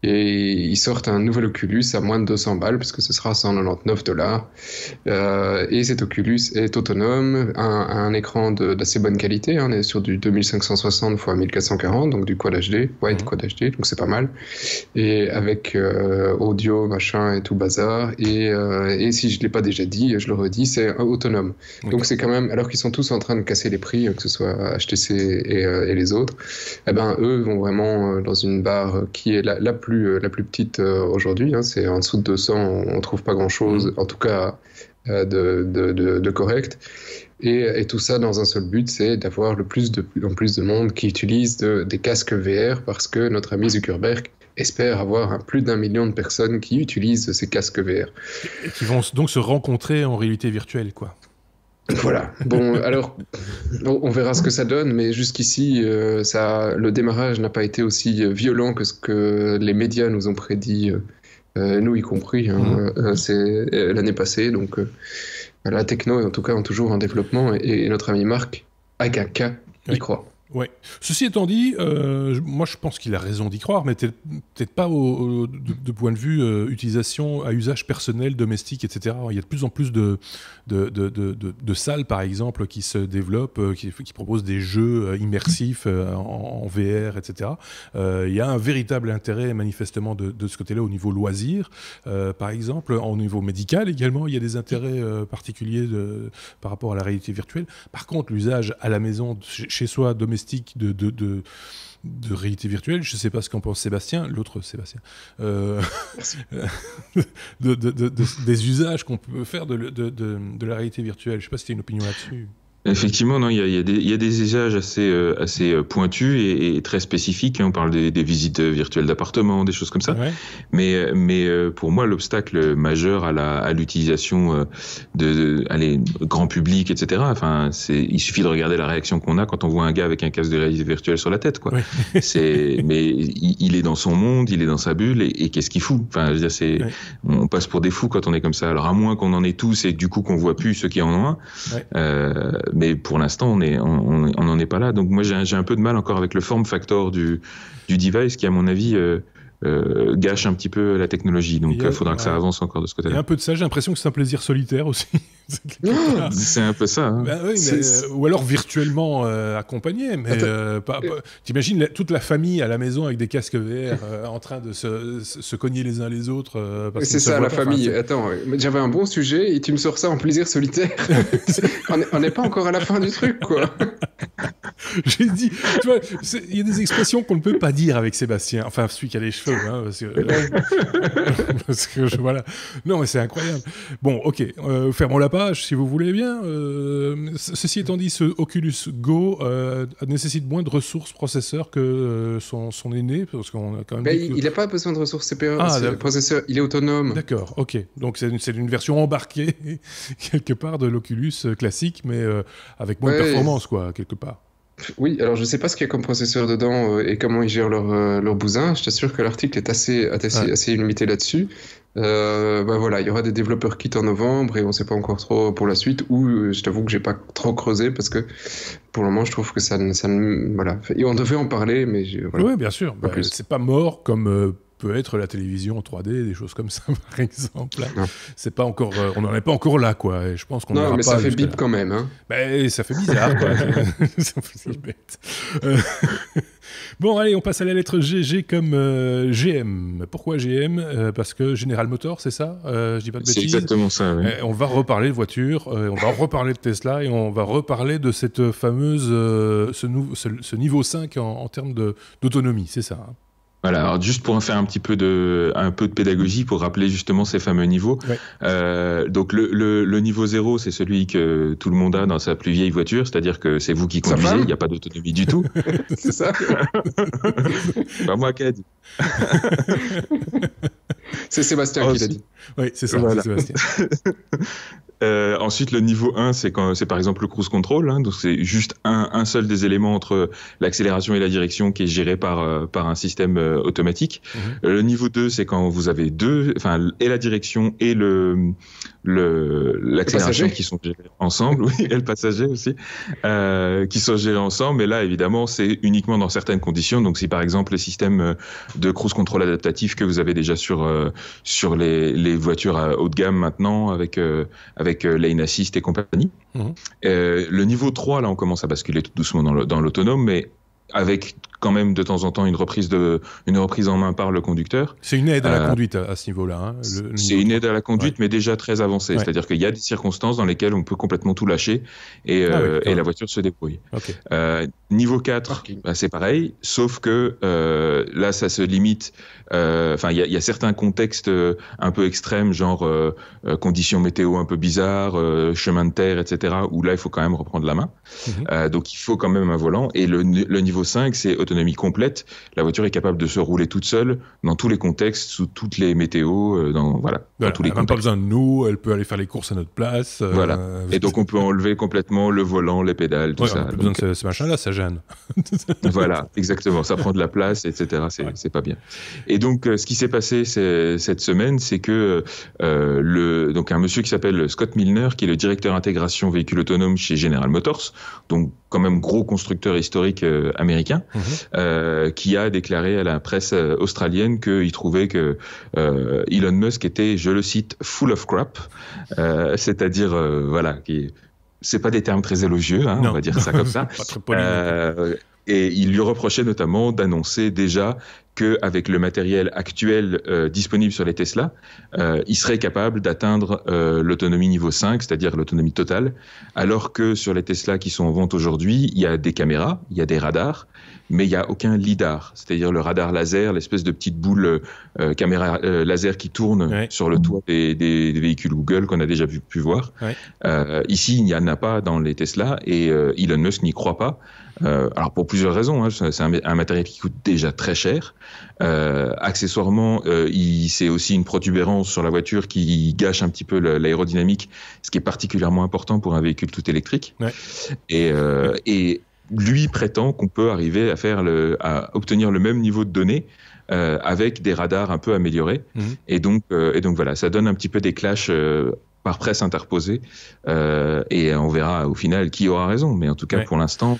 Et ils sortent un nouvel Oculus à moins de 200 balles, puisque ce sera $199. Et cet Oculus est autonome, un écran d'assez bonne qualité, hein, on est sur du 2560 x 1440, donc du Quad HD, du Quad HD, donc c'est pas mal. Et avec audio, machin et tout bazar. Et si je l'ai pas déjà dit, je le redis, c'est autonome. Okay. Donc c'est quand même, alors qu'ils sont tous en train de casser les prix, que ce soit HTC et les autres, eh ben eux vont vraiment dans une barre qui est la plus petite aujourd'hui, hein, c'est en dessous de 200, on trouve pas grand chose, en tout cas de correct. Et tout ça dans un seul but, c'est d'avoir de plus en plus de monde qui utilise des casques VR, parce que notre ami Zuckerberg espère avoir plus d'1 million de personnes qui utilisent ces casques VR. Et qui vont donc se rencontrer en réalité virtuelle, quoi. Voilà. Bon, alors, on verra ce que ça donne, mais jusqu'ici, le démarrage n'a pas été aussi violent que ce que les médias nous ont prédit, nous y compris, c'est l'année passée. Donc, la techno, en tout cas, en toujours en développement, et notre ami Marc, avec un K, y croit. Ouais. Ceci étant dit, moi je pense qu'il a raison d'y croire, mais peut-être pas de point de vue utilisation à usage personnel, domestique, etc. Il y a de plus en plus de salles, par exemple, qui se développent, qui proposent des jeux immersifs en VR, etc. Il y a un véritable intérêt, manifestement, de ce côté-là au niveau loisir, par exemple. Au niveau médical également, il y a des intérêts particuliers par rapport à la réalité virtuelle. Par contre, l'usage à la maison, chez soi, domestique, de réalité virtuelle, je ne sais pas ce qu'en pense Sébastien, l'autre Sébastien, des usages qu'on peut faire de la réalité virtuelle. Je ne sais pas si tu as une opinion là-dessus. Effectivement, non, il y a des usages assez pointus et très spécifiques. On parle des visites virtuelles d'appartements, des choses comme ça. Ouais. Mais pour moi, l'obstacle majeur à l'utilisation grand public, etc. Enfin, il suffit de regarder la réaction qu'on a quand on voit un gars avec un casque de réalité virtuelle sur la tête, quoi. Ouais. Mais il est dans son monde, il est dans sa bulle, et qu'est-ce qu'il fout ? Enfin, je veux dire, on passe pour des fous quand on est comme ça. Alors à moins qu'on en ait tous et du coup qu'on voit plus ceux qui en ont un. Ouais. Mais pour l'instant, on n'en est pas là. Donc moi, j'ai un peu de mal encore avec le form factor du device qui, à mon avis, gâche un petit peu la technologie. Donc il faudra que ça avance encore de ce côté-là. Il y a un peu de ça. J'ai l'impression que c'est un plaisir solitaire aussi. C'est un peu ça. Hein. Ben oui, ou alors virtuellement accompagné. Mais t'imagines toute la famille à la maison avec des casques VR en train de se cogner les uns les autres. C'est ça, la famille. Enfin, attends, j'avais un bon sujet et tu me sors ça en plaisir solitaire. On n'est pas encore à la fin du truc, quoi. J'ai dit, tu vois, il y a des expressions qu'on ne peut pas dire avec Sébastien. Enfin, celui qui a les cheveux, hein, parce que voilà. Non, mais c'est incroyable. Bon, ok, fermons la page si vous voulez bien. Ceci étant dit, ce Oculus Go nécessite moins de ressources processeurs que son aîné, parce qu'on a quand même. Il n'a pas besoin de ressources CPU. Le processeur, il est autonome. D'accord, ok. Donc c'est une version embarquée quelque part de l'Oculus classique, mais avec moins de performance, quoi, quelque part. Oui, alors je ne sais pas ce qu'il y a comme processeur dedans et comment ils gèrent leur bousin. Je t'assure que l'article est assez limité là-dessus. Voilà, il y aura des développeurs kits en novembre et on ne sait pas encore trop pour la suite. Ou je t'avoue que j'ai pas trop creusé parce que pour le moment, je trouve que ça voilà. Et on devait en parler, mais voilà. Oui, bien sûr. C'est pas mort comme peut être la télévision en 3D, des choses comme ça, par exemple. C'est pas encore, on n'en est pas encore là, quoi. Et je pense qu'on non, mais ça fait bip quand même. Hein. Ça fait bizarre, quoi. C'est bête. Bon, allez, on passe à la lettre GG comme GM. Pourquoi GM ? Parce que General Motors, c'est ça ? Je dis pas de bêtises. C'est exactement ça, oui. On va reparler de voitures, on va reparler de Tesla et on va reparler de cette fameuse, ce niveau 5 en termes d'autonomie, c'est ça, hein ? Voilà, alors juste pour en faire un peu de pédagogie, pour rappeler justement ces fameux niveaux. Ouais. Donc le niveau 0, c'est celui que tout le monde a dans sa plus vieille voiture, c'est-à-dire que c'est vous qui conduisez, il n'y a pas d'autonomie du tout. C'est ça. Pas moi qui a dit. C'est Sébastien qui l'a dit. Oui, c'est ça, voilà. C'est Sébastien. Ensuite, le niveau 1, c'est par exemple le cruise control, hein, donc c'est juste un seul des éléments entre l'accélération et la direction qui est géré par un système automatique. Le niveau 2, c'est quand vous avez et la direction et l'accélération qui sont gérés ensemble, oui, et le passager aussi, qui sont gérés ensemble. Mais là, évidemment, c'est uniquement dans certaines conditions. Donc, si par exemple les systèmes de cruise control adaptatif que vous avez déjà sur les voitures à haut de gamme maintenant, avec Lane Assist et compagnie. Le niveau 3, là, on commence à basculer tout doucement dans l'autonome, mais avec quand même de temps en temps une reprise en main par le conducteur. C'est une aide à la conduite à ce niveau-là. Hein, c'est une aide à la conduite, mais déjà très avancée. Ouais. C'est-à-dire qu'il y a des circonstances dans lesquelles on peut complètement tout lâcher et la voiture se débrouille. Okay. Niveau 4, c'est pareil, sauf que là, ça se limite. Il y a certains contextes un peu extrêmes, genre conditions météo un peu bizarres, chemin de terre, etc., où là, il faut quand même reprendre la main. Donc, il faut quand même un volant. Et le niveau 5, c'est autonomie complète. La voiture est capable de se rouler toute seule dans tous les contextes, sous toutes les météos, dans tous les contextes. Elle n'a pas besoin de nous, elle peut aller faire les courses à notre place. Voilà. Et donc, on peut enlever complètement le volant, les pédales, tout ça. On n'a pas besoin de ce machin-là, ça gêne. Voilà, exactement. Ça prend de la place, etc. C'est pas bien. Et donc, ce qui s'est passé cette semaine, c'est que donc un monsieur qui s'appelle Scott Milner, qui est le directeur intégration véhicule autonome chez General Motors, donc quand même gros constructeur historique américain, qui a déclaré à la presse australienne qu'il trouvait que Elon Musk était, je le cite, full of crap, c'est-à-dire c'est pas des termes très élogieux, hein, on va dire ça comme ça. Pas très poli. Et il lui reprochait notamment d'annoncer déjà qu'avec le matériel actuel disponible sur les Tesla, il serait capable d'atteindre l'autonomie niveau 5, c'est-à-dire l'autonomie totale, alors que sur les Tesla qui sont en vente aujourd'hui, il y a des caméras, il y a des radars, mais il n'y a aucun lidar, c'est-à-dire le radar laser, l'espèce de petite boule caméra laser qui tourne sur le toit des véhicules Google qu'on a déjà pu voir. Ici, il n'y en a pas dans les Tesla et Elon Musk n'y croit pas. Alors pour plusieurs raisons, hein, c'est un matériel qui coûte déjà très cher. Accessoirement, c'est aussi une protubérance sur la voiture qui gâche un petit peu l'aérodynamique, ce qui est particulièrement important pour un véhicule tout électrique. Et lui prétend qu'on peut arriver à obtenir le même niveau de données avec des radars un peu améliorés. Et donc voilà, ça donne un petit peu des clashs par presse interposée, et on verra au final qui aura raison. Mais en tout cas, pour l'instant,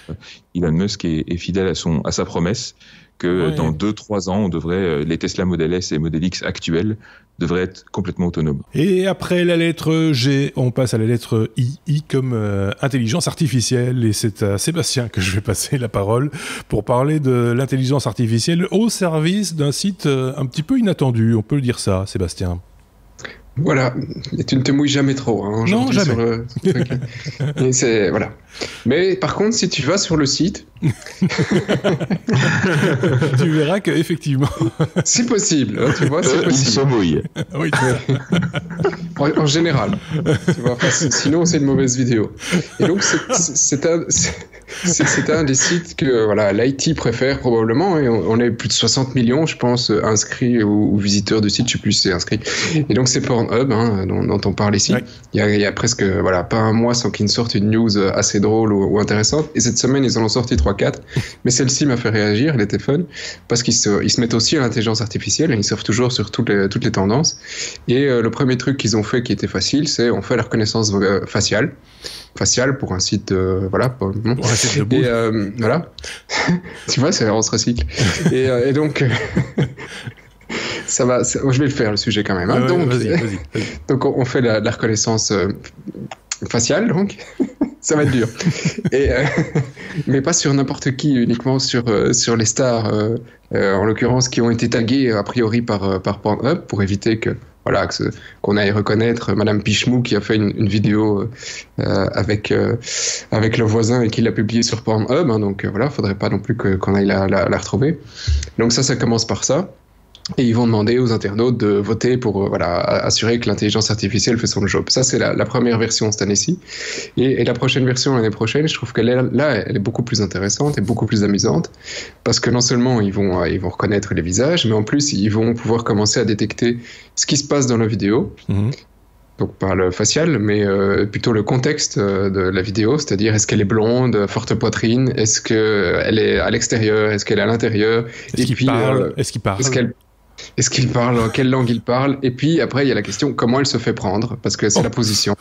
Elon Musk est fidèle à sa promesse que dans 2-3 ans, les Tesla Model S et Model X actuels devraient être complètement autonomes. Et après la lettre G, on passe à la lettre I comme intelligence artificielle. Et c'est à Sébastien que je vais passer la parole pour parler de l'intelligence artificielle au service d'un site un petit peu inattendu. On peut le dire ça, Sébastien. Voilà, et tu ne te mouilles jamais trop. Hein, non, jamais. Voilà. Mais par contre, si tu vas sur le site... tu verras qu'effectivement... c'est possible, hein, tu vois, c'est possible. Il se mouille. Oui, en général. Tu vois, sinon, c'est une mauvaise vidéo. Et donc, c'est un des sites que l'IT préfère probablement. Et on est plus de 60 millions, je pense, inscrits ou visiteurs du site, je ne sais plus si c'est inscrit. Et donc, c'est Pornhub, hein, dont on parle ici. Il y a presque pas un mois sans qu'ils ne sortent une news assez drôle ou intéressante. Et cette semaine, ils en ont sorti 3 3-4. Mais celle-ci m'a fait réagir, elle était fun, parce qu'ils se mettent aussi à l'intelligence artificielle, et ils surfent toujours sur toutes les tendances. Et le premier truc qu'ils ont fait qui était facile, c'est on fait la reconnaissance faciale pour un site voilà. Pour un site de et voilà. Tu vois, on se recycle. et donc ça va, je vais le faire le sujet quand même. Hein. Donc, vas-y. Donc on fait la reconnaissance faciale, donc ça va être dur. Mais pas sur n'importe qui, uniquement sur les stars, en l'occurrence, qui ont été taguées a priori par Pornhub pour éviter qu'on aille reconnaître Madame Pichemou qui a fait une vidéo avec le voisin et qui l'a publiée sur Pornhub. Hein, donc voilà, faudrait pas non plus qu'on aille la retrouver. Donc ça commence par ça. Et ils vont demander aux internautes de voter pour assurer que l'intelligence artificielle fait son job. Ça, c'est la première version cette année-ci. Et la prochaine version l'année prochaine, je trouve qu'elle est beaucoup plus intéressante et beaucoup plus amusante. Parce que non seulement ils vont reconnaître les visages, mais en plus, ils vont pouvoir commencer à détecter ce qui se passe dans la vidéo. Mmh. Donc pas le facial, mais plutôt le contexte de la vidéo, c'est-à-dire est-ce qu'elle est blonde, forte poitrine, est-ce qu'elle est à l'extérieur, est-ce qu'elle est à l'intérieur, Est-ce qu'il parle Est-ce qu'il parle, en quelle langue il parle? Et puis après, il y a la question comment elle se fait prendre, parce que c'est la position.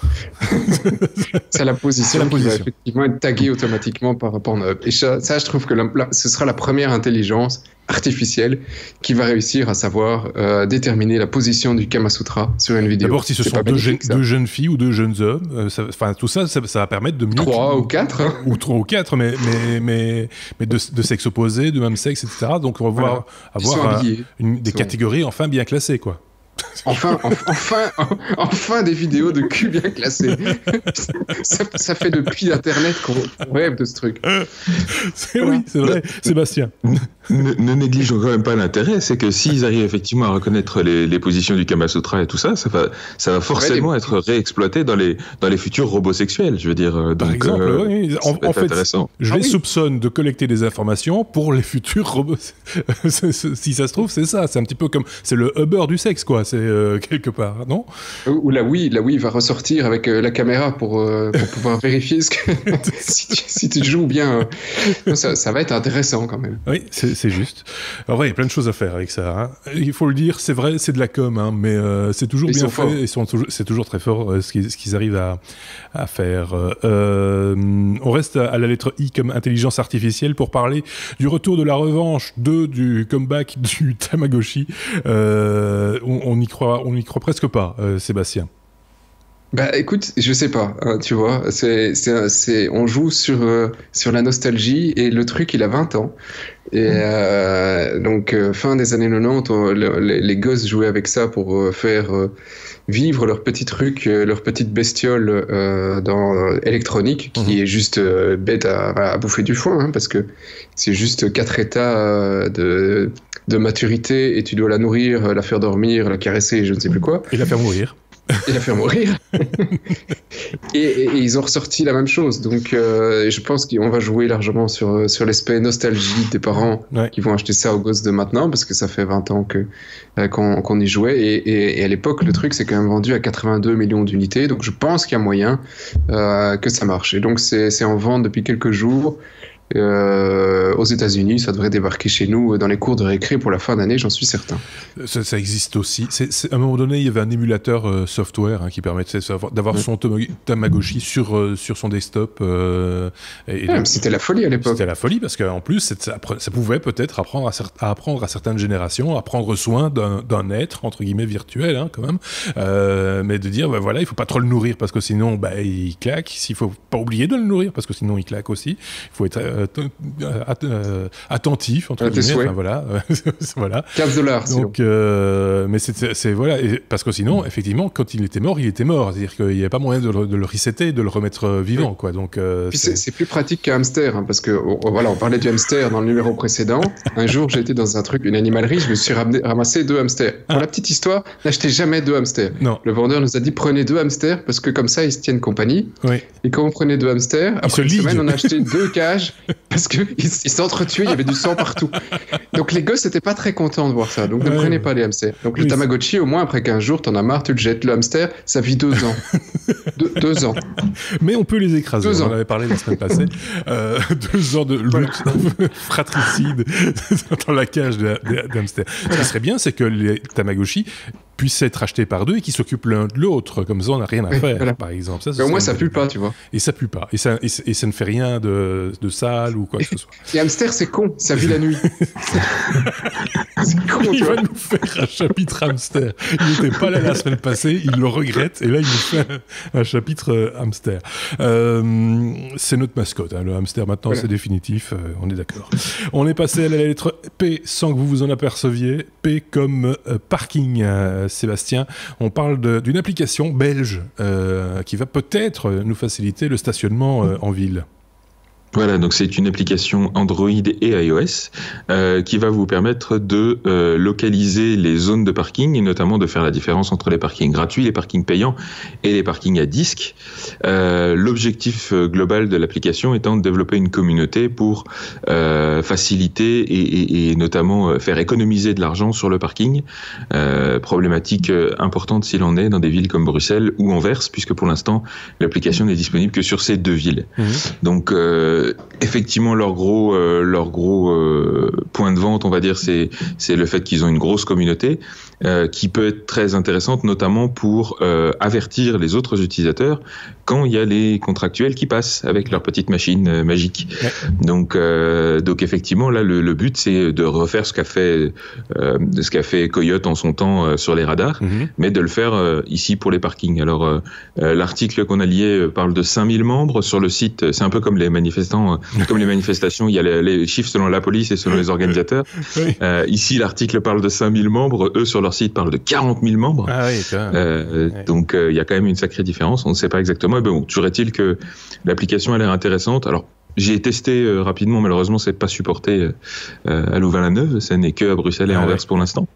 C'est la position qui va effectivement être taguée automatiquement par Pornhub. Et ça, je trouve que ce sera la première intelligence artificielle qui va réussir à savoir déterminer la position du Kama Sutra sur une vidéo. D'abord, si ce sont deux jeunes filles ou deux jeunes hommes, tout ça va permettre de mieux... 3 ou 4 hein. Ou 3 ou 4, mais de sexe opposé, de même sexe, etc. Donc on va avoir des catégories enfin bien classées, quoi. Enfin des vidéos de cul bien classées. ça fait depuis Internet qu'on rêve de ce truc. Oui, c'est vrai, Sébastien. Ne négligeons quand même pas l'intérêt, c'est que s'ils arrivent effectivement à reconnaître les positions du Kama Sutra et tout ça, ça va forcément être réexploité dans les futurs robots sexuels, je veux dire. Par exemple, oui. En fait, je les soupçonne de collecter des informations pour les futurs robots. Si ça se trouve, c'est ça. C'est un petit peu comme... C'est le Uber du sexe, quoi. C'est quelque part, non? Ou la Wii va ressortir avec la caméra pour pouvoir vérifier si tu joues bien. Ça va être intéressant quand même. Oui, c'est juste. Alors ouais, il y a plein de choses à faire avec ça. Hein. Il faut le dire, c'est vrai, c'est de la com, hein, mais c'est toujours bien fait et c'est toujours très fort ce qu'ils arrivent à faire. On reste à la lettre I comme intelligence artificielle pour parler du retour de la revanche, du comeback du Tamagotchi. On n'y croit presque pas, Sébastien. Bah écoute, je sais pas, hein, tu vois, on joue sur la nostalgie et le truc il a 20 ans et donc fin des années 90, les gosses jouaient avec ça pour faire vivre leur petit truc, leur petite bestiole électronique qui est juste bête à bouffer du foin, hein, parce que c'est juste 4 états de maturité et tu dois la nourrir, la faire dormir, la caresser, je ne sais plus quoi. Et la faire mourir. Et la faire mourir. et ils ont ressorti la même chose. Donc je pense qu'on va jouer largement sur l'aspect nostalgie des parents qui vont acheter ça aux gosses de maintenant, parce que ça fait 20 ans qu'on y jouait. Et à l'époque, le truc, c'est quand même vendu à 82 millions d'unités. Donc je pense qu'il y a moyen que ça marche. Et donc c'est en vente depuis quelques jours. Aux États-Unis, ça devrait débarquer chez nous dans les cours de récré pour la fin d'année, j'en suis certain. Ça existe aussi. À un moment donné, il y avait un émulateur software qui permettait d'avoir son Tamagotchi sur son desktop. C'était la folie à l'époque. C'était la folie parce qu'en plus, ça pouvait peut-être apprendre à certaines générations à prendre soin d'un être entre guillemets virtuel, hein, quand même. Mais de dire, voilà, il faut pas trop le nourrir parce que sinon, il claque. Il faut pas oublier de le nourrir parce que sinon, il claque aussi. Il faut être attentif entre guillemets, enfin, voilà. Voilà. $15. Donc mais c'est voilà, parce que sinon effectivement quand il était mort, c'est-à-dire qu'il n'y avait pas moyen de le resetter, de le remettre vivant, quoi. Donc c'est plus pratique qu'un hamster, hein, parce que voilà, on parlait du hamster dans le numéro précédent. Un jour j'étais dans une animalerie, je me suis ramassé 2 hamsters. Pour la petite histoire, n'achetez jamais 2 hamsters. Non. Le vendeur nous a dit prenez 2 hamsters parce que comme ça ils se tiennent compagnie. Oui. Et quand on prenait 2 hamsters, après une semaine on a acheté 2 cages. parce qu'ils s'entretuaient, il y avait du sang partout. Donc les gosses n'étaient pas très contents de voir ça, donc ne prenez pas les hamsters. Donc le Tamagotchi, au moins après 15 jours, t'en as marre, tu le jettes. Le hamster, ça vit 2 ans. 2 ans. Mais on peut les écraser, on en avait parlé la semaine passée. 2 ans de lutte fratricide dans la cage d'hamster. Ce qui serait bien, c'est que les Tamagotchi puissent être achetés par 2 et qu'ils s'occupent l'un de l'autre. Comme ça, on n'a rien à faire, par exemple. Ça, mais au moins, ça pue pas, tu vois. Et ça pue pas. Et ça ne fait rien de sale ou quoi que ce soit. Et hamster, c'est con. Ça vit la nuit. C'est con, tu vois. Il va nous faire un chapitre hamster. Il n'était pas là la semaine passée, il le regrette, et là, il nous fait un chapitre hamster. C'est notre mascotte, hein, le hamster. Maintenant, c'est définitif. On est d'accord. On est passé à la lettre P sans que vous vous en aperceviez. P comme parking. Sébastien, on parle d'une application belge qui va peut-être nous faciliter le stationnement en ville. Voilà, donc c'est une application Android et iOS qui va vous permettre de localiser les zones de parking et notamment de faire la différence entre les parkings gratuits, les parkings payants et les parkings à disque. L'objectif global de l'application étant de développer une communauté pour faciliter et notamment faire économiser de l'argent sur le parking. Problématique importante s'il en est dans des villes comme Bruxelles ou Anvers, puisque pour l'instant l'application n'est disponible que sur ces 2 villes. Donc effectivement, leur gros point de vente, on va dire, c'est le fait qu'ils ont une grosse communauté qui peut être très intéressante, notamment pour avertir les autres utilisateurs quand il y a les contractuels qui passent avec leur petite machine magique. Ouais. Donc effectivement, là, le but, c'est de refaire ce qu'a fait Coyote en son temps sur les radars, mais de le faire ici pour les parkings. Alors, l'article qu'on a lié parle de 5000 membres sur le site. C'est un peu comme les manifestations, il y a les chiffres selon la police et selon les organisateurs. Oui. Ici, l'article parle de 5000 membres. Eux, sur leur site, parlent de 40 000 membres. Ah oui, quand même. Donc, il y a quand même une sacrée différence. On ne sait pas exactement. Mais bon, toujours est-il que l'application a l'air intéressante. Alors, j'ai testé rapidement. Malheureusement, c'est pas supporté à Louvain-la-Neuve. Ça n'est que à Bruxelles et Anvers pour l'instant.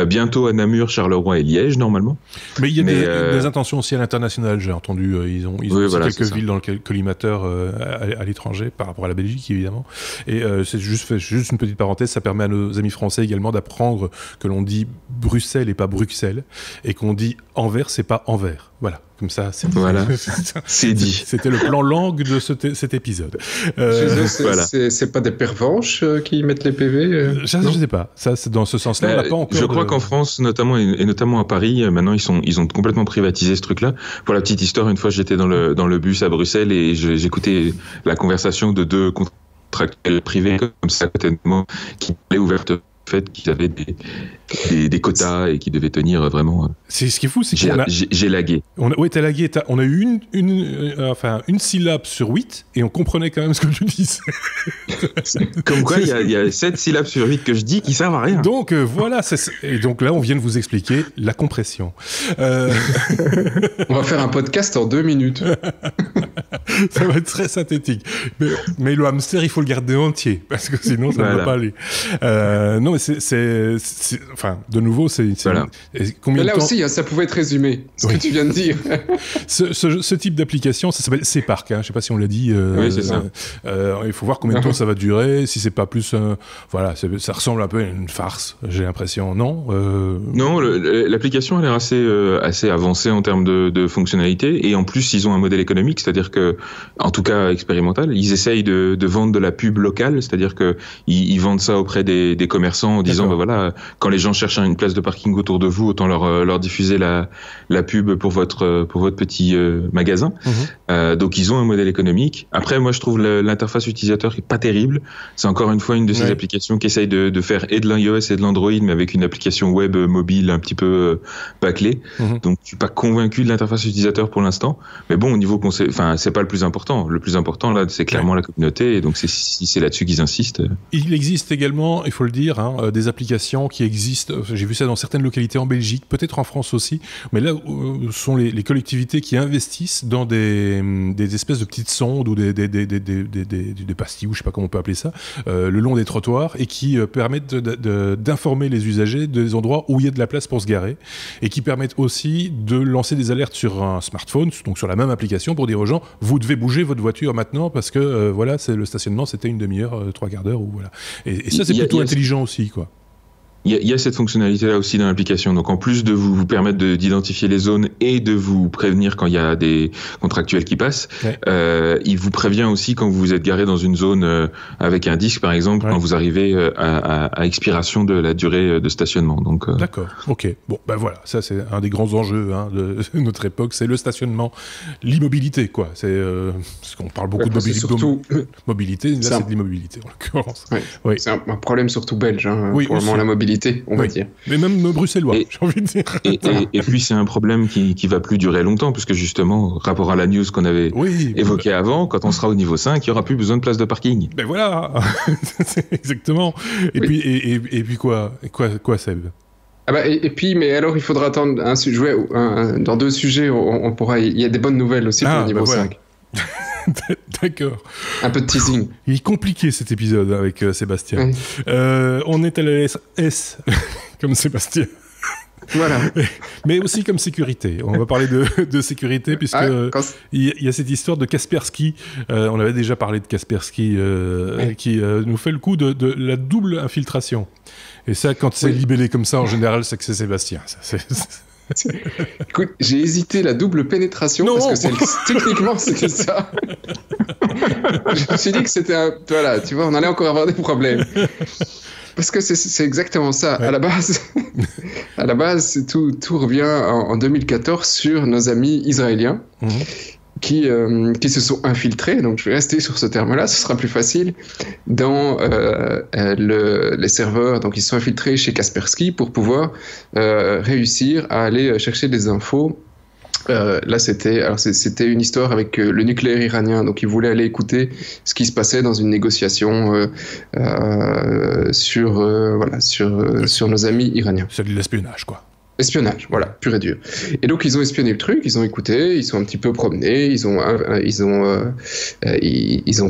Bientôt à Namur, Charleroi et Liège, normalement. Mais il y a des intentions aussi à l'international, j'ai entendu. Ils ont quelques villes dans le collimateur à l'étranger, par rapport à la Belgique, évidemment. Et c'est juste une petite parenthèse, ça permet à nos amis français également d'apprendre que l'on dit Bruxelles et pas Bruxelles, et qu'on dit Anvers et pas Anvers. Voilà. Comme ça, c'est dit. C'était le plan langue de cet épisode. C'est pas des pervenches qui mettent les PV je sais pas. Ça, c'est dans ce sens-là, on n'a pas encore. Je crois qu'en France, notamment et notamment à Paris, maintenant ils ont complètement privatisé ce truc-là. Pour la petite histoire, une fois j'étais dans le bus à Bruxelles et j'écoutais la conversation de 2 contractuels privés comme ça à côté de moi qui allaient ouvertes. Fait qu'ils avaient des quotas et qui devaient tenir vraiment. C'est ce qui est fou, c'est j'ai lagué. Oui, t'as lagué. On a eu une syllabe sur 8 et on comprenait quand même ce que tu disais. Comme quoi, il y a 7 syllabes sur 8 que je dis qui servent à rien. Donc voilà, et donc là, on vient de vous expliquer la compression. On va faire un podcast en 2 minutes. Ça va être très synthétique. Mais le hamster, il faut le garder entier parce que sinon, ça ne va pas aller. Non, mais enfin, de nouveau, voilà. Mais là aussi, ça pouvait être résumé, ce que tu viens de dire. ce type d'application, ça s'appelle CPark. Hein, je ne sais pas si on l'a dit. Oui, c'est ça. Il faut voir combien de temps ça va durer. Si c'est pas plus, voilà, ça ressemble un peu à une farce. J'ai l'impression, non Non, l'application a l'air assez avancée en termes de fonctionnalités, et en plus, ils ont un modèle économique, c'est-à-dire que, en tout cas expérimental, ils essayent de vendre de la pub locale, c'est-à-dire que ils vendent ça auprès des commerçants en disant bah voilà, quand les gens cherchent une place de parking autour de vous, autant leur diffuser la pub pour votre petit magasin. Donc ils ont un modèle économique. Après, moi je trouve l'interface utilisateur qui est pas terrible. C'est encore une fois une de ces applications qui essaye de faire et de l'iOS et de l'Android, mais avec une application web mobile un petit peu bâclée. Donc je suis pas convaincu de l'interface utilisateur pour l'instant. Mais bon, au niveau c'est pas le plus important. Le plus important là, c'est clairement la communauté. Et donc si c'est là-dessus qu'ils insistent. Il existe également, il faut le dire, des applications qui existent. J'ai vu ça dans certaines localités en Belgique, peut-être en France aussi, mais là sont les collectivités qui investissent dans des espèces de petites sondes ou des pastilles, ou je sais pas comment on peut appeler ça, le long des trottoirs, et qui permettent d'informer les usagers des endroits où il y a de la place pour se garer, et qui permettent aussi de lancer des alertes sur un smartphone, donc sur la même application, pour dire aux gens, vous devez bouger votre voiture maintenant parce que voilà, c'est le stationnement, c'était une demi-heure, 3/4 d'heure ou voilà. Et ça, c'est plutôt intelligent aussi, quoi. Il y a cette fonctionnalité-là aussi dans l'application. Donc, en plus de vous permettre d'identifier les zones et de vous prévenir quand il y a des contractuels qui passent, il vous prévient aussi quand vous êtes garé dans une zone avec un disque, par exemple, quand vous arrivez à expiration de la durée de stationnement. Donc, D'accord, ok. Bon, ben voilà, ça c'est un des grands enjeux de notre époque, c'est le stationnement, l'immobilité, quoi. C'est parce qu'on parle beaucoup de mobilité, là c'est de l'immobilité en l'occurrence. Oui. C'est un problème surtout belge, pour le moment, la mobilité. On va dire. Mais même bruxellois, j'ai envie de dire. Et puis c'est un problème qui va plus durer longtemps, puisque justement, rapport à la news qu'on avait évoquée avant, quand on sera au niveau 5, il n'y aura plus besoin de place de parking. Ben voilà. Exactement. Et puis quoi, Seb? Et puis, mais alors il faudra attendre dans 2 sujets, on pourra. Il y a des bonnes nouvelles aussi pour le niveau 5. D'accord. Un peu de teasing. Il est compliqué cet épisode avec Sébastien. On est à la S comme Sébastien. Voilà. Mais aussi comme sécurité. On va parler de sécurité puisque il y a cette histoire de Kaspersky. On avait déjà parlé de Kaspersky qui nous fait le coup de la double infiltration. Et ça, quand c'est libellé comme ça, en général, c'est que c'est Sébastien. Écoute, j'ai hésité la double pénétration parce que techniquement c'était ça. Je me suis dit que c'était voilà, tu vois, on allait encore avoir des problèmes. Parce que c'est exactement ça. Ouais. À la base, tout revient en 2014 sur nos amis israéliens. Qui se sont infiltrés, donc je vais rester sur ce terme-là, ce sera plus facile, dans les serveurs. Donc ils se sont infiltrés chez Kaspersky pour pouvoir réussir à aller chercher des infos. Là, c'était une histoire avec le nucléaire iranien, donc ils voulaient aller écouter ce qui se passait dans une négociation sur nos amis iraniens. C'est de l'espionnage, quoi. Espionnage, voilà, pur et dur. Et donc ils ont espionné le truc, ils ont écouté, ils sont un petit peu promenés, ils ont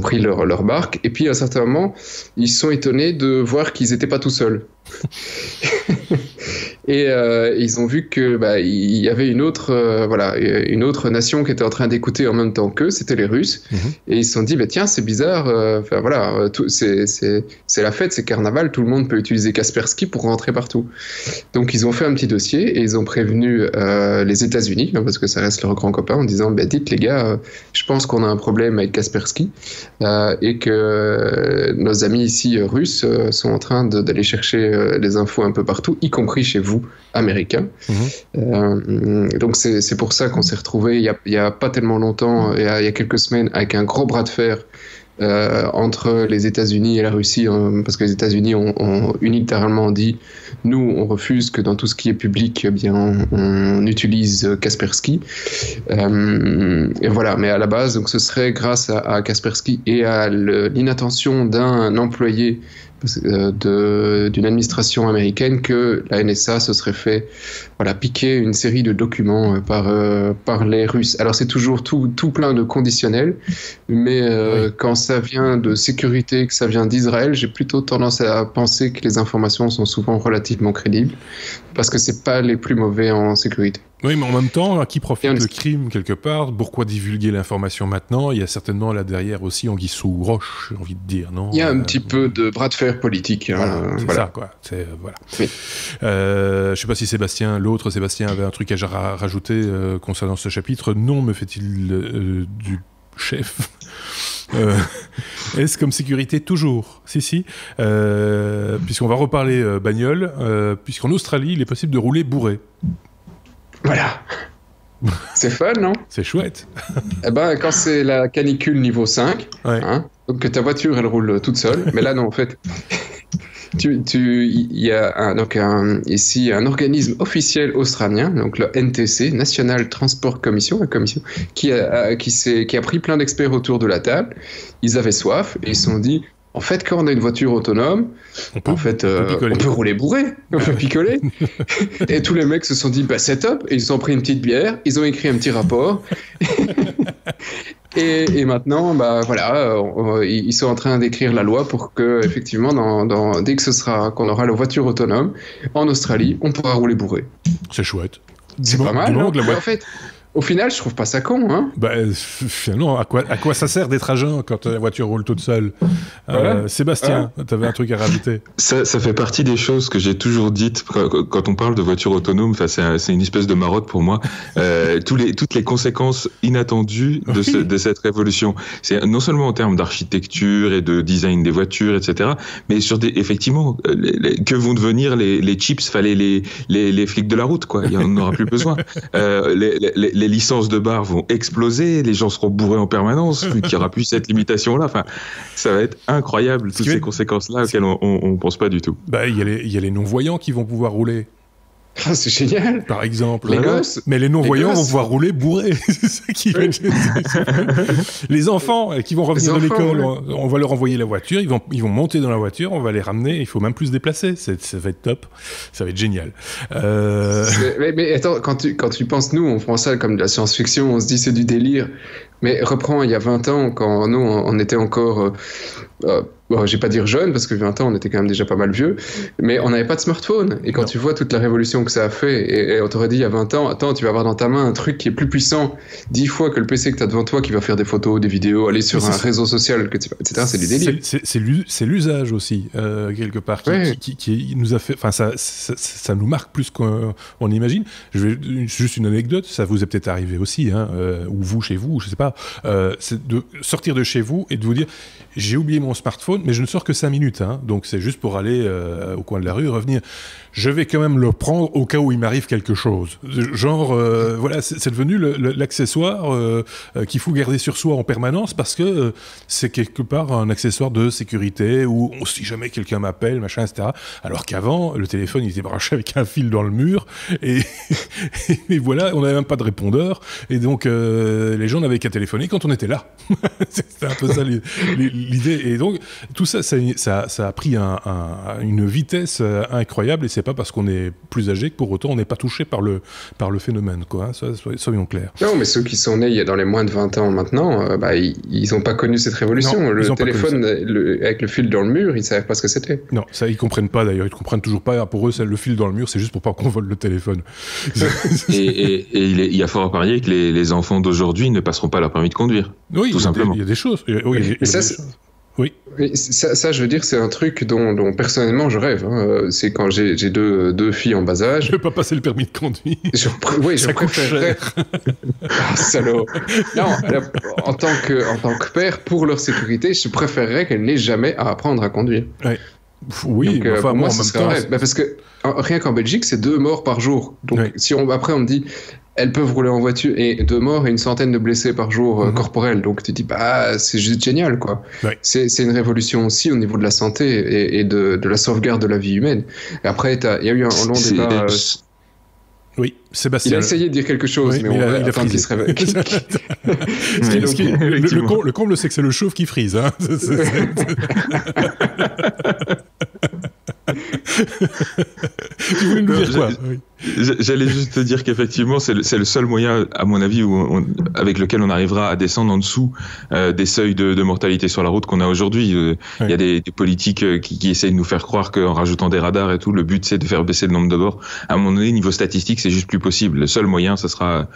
pris leur barque, et puis à un certain moment, ils se sont étonnés de voir qu'ils n'étaient pas tout seuls. Et ils ont vu que il y avait une autre nation qui était en train d'écouter en même temps qu'eux, c'était les Russes. Et ils se sont dit tiens, c'est bizarre, c'est la fête, c'est carnaval, tout le monde peut utiliser Kaspersky pour rentrer partout. Donc ils ont fait un petit dossier et ils ont prévenu les États-Unis, parce que ça reste leur grand copain, en disant dites les gars, je pense qu'on a un problème avec Kaspersky et que nos amis ici russes sont en train d'aller chercher les infos un peu partout, y compris chez vous, américains. Donc c'est pour ça qu'on s'est retrouvés il y a pas tellement longtemps, il y a quelques semaines, avec un gros bras de fer entre les États-Unis et la Russie, parce que les États-Unis ont unilatéralement dit nous on refuse que dans tout ce qui est public on utilise Kaspersky, et voilà. Mais à la base, donc ce serait grâce à Kaspersky et à l'inattention d'un employé d'une administration américaine que la NSA se serait fait piquer une série de documents par les Russes. Alors c'est toujours tout plein de conditionnels, mais quand ça vient de sécurité, que ça vient d'Israël, j'ai plutôt tendance à penser que les informations sont souvent relativement crédibles, parce que c'est pas les plus mauvais en sécurité. Oui, mais en même temps, à qui profite le crime quelque part? Pourquoi divulguer l'information maintenant? Il y a certainement là derrière aussi anguille sous roche, j'ai envie de dire, non? Il y a un petit peu de bras de fer politique. C'est ça, quoi. Voilà. Oui. Je sais pas si l'autre Sébastien avait un truc à rajouter concernant ce chapitre. Non, me fait-il du chef. Est-ce comme sécurité toujours? Si. Puisqu'on va reparler bagnole, puisqu'en Australie, il est possible de rouler bourré. Voilà. C'est fun, non? C'est chouette. Quand c'est la canicule niveau 5, donc ta voiture, elle roule toute seule. Mais là, non, en fait, il y a ici un organisme officiel australien, donc le NTC, National Transport Commission, la commission, qui a pris plein d'experts autour de la table. Ils avaient soif et ils se sont dit, en fait, quand on a une voiture autonome, on peut rouler bourré, on peut picoler. Et tous les mecs se sont dit, c'est top. Et ils ont pris une petite bière, ils ont écrit un petit rapport. Et maintenant, ils sont en train d'écrire la loi pour que, effectivement, dès que qu'on aura la voiture autonome en Australie, on pourra rouler bourré. C'est chouette. C'est pas mal. En fait, Au final, je trouve pas ça con, hein. Finalement, à quoi ça sert d'être agent quand la voiture roule toute seule? Sébastien, t'avais un truc à rajouter? Ça fait partie des choses que j'ai toujours dites quand on parle de voiture autonome. C'est une espèce de marotte pour moi. Toutes les conséquences inattendues de cette révolution. C'est non seulement en termes d'architecture et de design des voitures, etc., mais sur effectivement, que vont devenir les chips, les flics de la route, quoi. Il y en aura plus besoin. Les licences de bar vont exploser, les gens seront bourrés en permanence, vu qu'il n'y aura plus cette limitation-là. Enfin, ça va être incroyable, toutes ces conséquences-là auxquelles on ne pense pas du tout. Il y a les non-voyants qui vont pouvoir rouler. Ah, c'est génial. Par exemple. Les gosses. Mais les non-voyants vont pouvoir rouler bourrés. C'est ça qui va être... Les enfants qui vont revenir de l'école, on va leur envoyer la voiture, ils vont monter dans la voiture, on va les ramener, il faut même plus se déplacer. Ça va être top. Ça va être génial. Mais attends, quand tu penses, nous, on prend ça comme de la science-fiction, on se dit c'est du délire. Mais reprends, il y a 20 ans, quand nous, on était encore... je vais pas dire jeune, parce que 20 ans, on était quand même déjà pas mal vieux, mais on n'avait pas de smartphone. Et quand tu vois toute la révolution que ça a fait, et on t'aurait dit il y a 20 ans, attends, tu vas avoir dans ta main un truc qui est plus puissant 10 fois que le PC que tu as devant toi, qui va faire des photos, des vidéos, aller sur un réseau social, etc. C'est du délire. C'est l'usage aussi, quelque part, qui nous a fait... Enfin, ça nous marque plus qu'on imagine. Juste une anecdote, ça vous est peut-être arrivé aussi, ou vous, chez vous, je sais pas, c'est de sortir de chez vous et de vous dire j'ai oublié mon smartphone, mais je ne sors que 5 minutes, donc c'est juste pour aller au coin de la rue, revenir. Je vais quand même le prendre au cas où il m'arrive quelque chose. Genre, voilà, c'est devenu l'accessoire qu'il faut garder sur soi en permanence parce que c'est quelque part un accessoire de sécurité ou si jamais quelqu'un m'appelle, machin, etc. Alors qu'avant, le téléphone il était branché avec un fil dans le mur et voilà, on n'avait même pas de répondeur et donc les gens n'avaient qu'à téléphoner quand on était là. C'était un peu ça l'idée. Et donc, tout ça a pris une vitesse incroyable et c'est pas parce qu'on est plus âgé que pour autant on n'est pas touché par le phénomène, quoi. Soyons clairs. Non, mais ceux qui sont nés dans les moins de 20 ans maintenant, ils n'ont pas connu cette révolution. Non, le téléphone avec le fil dans le mur, ils ne savaient pas ce que c'était. Non, ça ils comprennent pas d'ailleurs, ils comprennent toujours pas. Pour eux, le fil dans le mur, c'est juste pour pas qu'on vole le téléphone. et il y a fort à parier que les enfants d'aujourd'hui ne passeront pas leur permis de conduire. Oui, tout simplement. Il y a des choses. Oui. Ça, je veux dire, c'est un truc dont personnellement je rêve. C'est quand j'ai deux filles en bas âge. Je ne vais pas passer le permis de conduire. Je préférerais. Ah, salaud. Non, en tant que père, pour leur sécurité, je préférerais qu'elles n'aient jamais à apprendre à conduire. Ouais. Oui, donc, pour moi, ce serait un rêve. Parce que rien qu'en Belgique, c'est 2 morts par jour. Donc, si après on me dit. Elles peuvent rouler en voiture et 2 morts et une centaine de blessés par jour corporels. Donc tu dis, c'est juste génial, quoi. Ouais. C'est une révolution aussi au niveau de la santé et de la sauvegarde de la vie humaine. Et après, il y a eu un long débat. Oui, Sébastien. Il a essayé de dire quelque chose, mais il a attend qu'il se réveille. Le comble, c'est que c'est le chauve qui frise. Tu voulais nous dire quoi? J'allais juste te dire qu'effectivement, c'est le seul moyen, à mon avis, avec lequel on arrivera à descendre en dessous des seuils de mortalité sur la route qu'on a aujourd'hui. Il y a des politiques qui essayent de nous faire croire qu'en rajoutant des radars et tout, le but c'est de faire baisser le nombre de morts. À un moment donné, niveau statistique, c'est juste plus possible. Le seul moyen, ce sera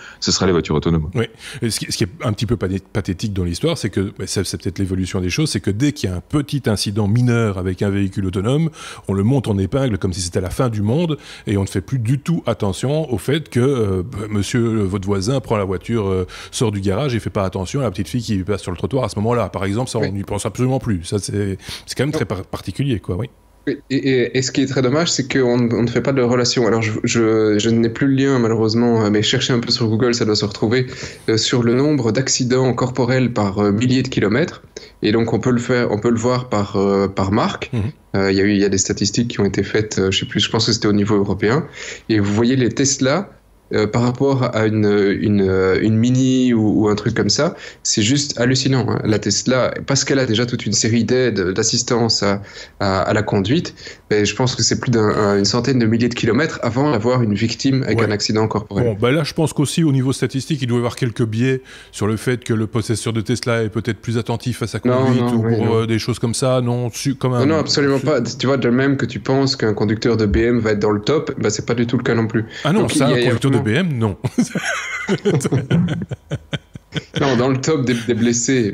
les voitures autonomes. Oui. Et ce qui est un petit peu pathétique dans l'histoire, c'est que c'est peut-être l'évolution des choses, c'est que dès qu'il y a un petit incident mineur avec un véhicule autonome, on le monte en épingle comme si c'était la fin du monde et on ne fait plus du tout attention au fait que monsieur, votre voisin, prend la voiture, sort du garage et fait pas attention à la petite fille qui passe sur le trottoir à ce moment-là. Par exemple, ça, on n'y pense absolument plus. Ça, c'est quand même très particulier, quoi. Oui. Et ce qui est très dommage, c'est qu'on ne fait pas de relation. Alors, je n'ai plus le lien, malheureusement, mais cherchez un peu sur Google, ça doit se retrouver, sur le nombre d'accidents corporels par milliers de kilomètres. Et donc, on peut le voir par marque. Il y a des statistiques qui ont été faites, je pense que c'était au niveau européen. Et vous voyez les Tesla, par rapport à une Mini ou un truc comme ça, c'est juste hallucinant. La Tesla, parce qu'elle a déjà toute une série d'aides, d'assistance à la conduite, mais je pense que c'est plus d'une centaine de milliers de kilomètres avant d'avoir une victime avec un accident corporel. Bon, là, je pense qu'aussi au niveau statistique, il doit y avoir quelques biais sur le fait que le possesseur de Tesla est peut-être plus attentif à sa conduite des choses comme ça. Non, absolument pas. Tu vois, de même que tu penses qu'un conducteur de BM va être dans le top, c'est pas du tout le cas non plus. Ah non, donc, un conducteur de de BM, non. Non, dans le top des blessés.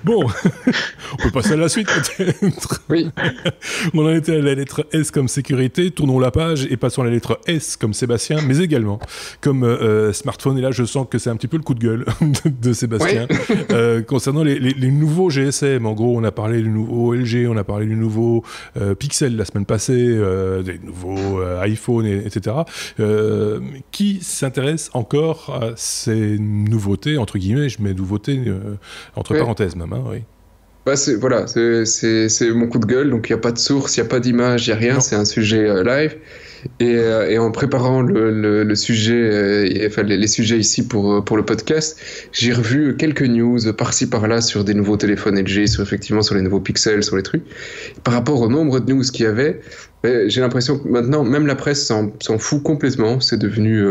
Bon, on peut passer à la suite peut-être. Oui. On en était à la lettre S comme sécurité, tournons la page et passons à la lettre S comme Sébastien, mais également comme smartphone. Et là, je sens que c'est un petit peu le coup de gueule de Sébastien. Oui. Concernant les nouveaux GSM, en gros, on a parlé du nouveau LG, on a parlé du nouveau Pixel la semaine passée, des nouveaux iPhone, etc. Qui s'intéresse encore à ces nouveautés, entre guillemets, je mets nouveautés entre parenthèses même, hein, oui. Bah c'est mon coup de gueule, donc il n'y a pas de source, il n'y a pas d'image, il n'y a rien, non. C'est un sujet live. Et en préparant le sujet, enfin les sujets ici pour le podcast, j'ai revu quelques news par-ci par-là sur des nouveaux téléphones LG, effectivement sur les nouveaux Pixels, sur les trucs. Par rapport au nombre de news qu'il y avait, j'ai l'impression que maintenant, même la presse s'en fout complètement. C'est devenu,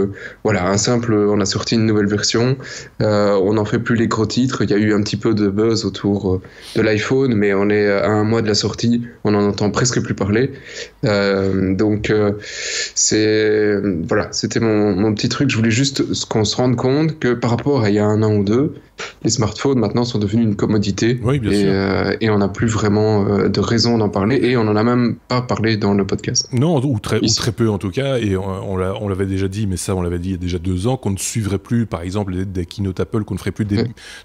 un simple, on a sorti une nouvelle version, on n'en fait plus les gros titres. Il y a eu un petit peu de buzz autour de l'iPhone, mais on est à un mois de la sortie, on n'en entend presque plus parler. C'était mon petit truc. Je voulais juste qu'on se rende compte que par rapport à il y a un an ou deux, les smartphones maintenant sont devenus une commodité. Oui, bien sûr. Et on n'a plus vraiment de raison d'en parler, et on n'en a même pas parlé dans le podcast. Non, ou très peu en tout cas, et on l'avait déjà dit, mais ça on l'avait dit il y a déjà 2 ans, qu'on ne suivrait plus par exemple des keynote Apple, qu'on ne ferait plus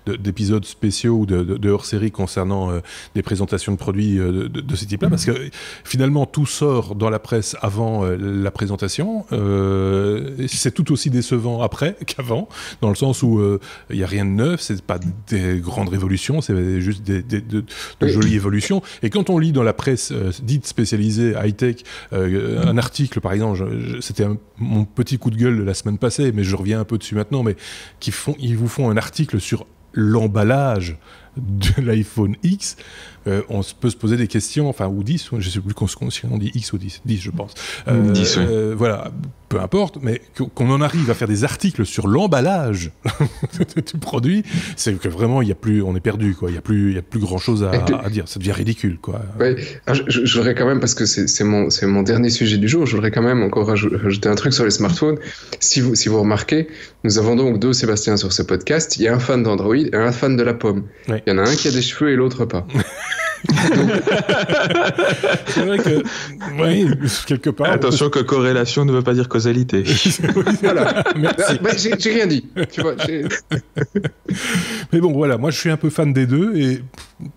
d'épisodes spéciaux ou de hors-série concernant des présentations de produits de ce type-là, parce que finalement tout sort dans la presse avant la présentation, c'est tout aussi décevant après qu'avant, dans le sens où il n'y a rien de neuf, c'est pas des grandes révolutions, c'est juste de jolies évolutions, et quand on lit dans la presse dite spécialisée high-tech, un article par exemple, c'était mon petit coup de gueule de la semaine passée, mais je reviens un peu dessus maintenant, mais ils vous font un article sur l'emballage de l'iPhone X, on peut se poser des questions, enfin, ou 10, je ne sais plus si on dit X ou 10, je pense. 10, oui. Voilà, peu importe, mais qu'on en arrive à faire des articles sur l'emballage du produit, c'est que vraiment, on est perdu, quoi. Il n'y a plus grand-chose à dire, ça devient ridicule, quoi. Ouais. Je voudrais quand même, parce que c'est mon dernier sujet du jour, je voudrais quand même encore rajouter un truc sur les smartphones. Si vous remarquez, nous avons donc 2 Sébastien sur ce podcast, il y a un fan d'Android et un fan de la pomme. Ouais. Il y en a un qui a des cheveux et l'autre pas. C'est vrai que, oui, quelque part. Attention que corrélation ne veut pas dire causalité. Voilà. Merci. J'ai rien dit. Tu vois, mais bon, voilà, moi je suis un peu fan des deux et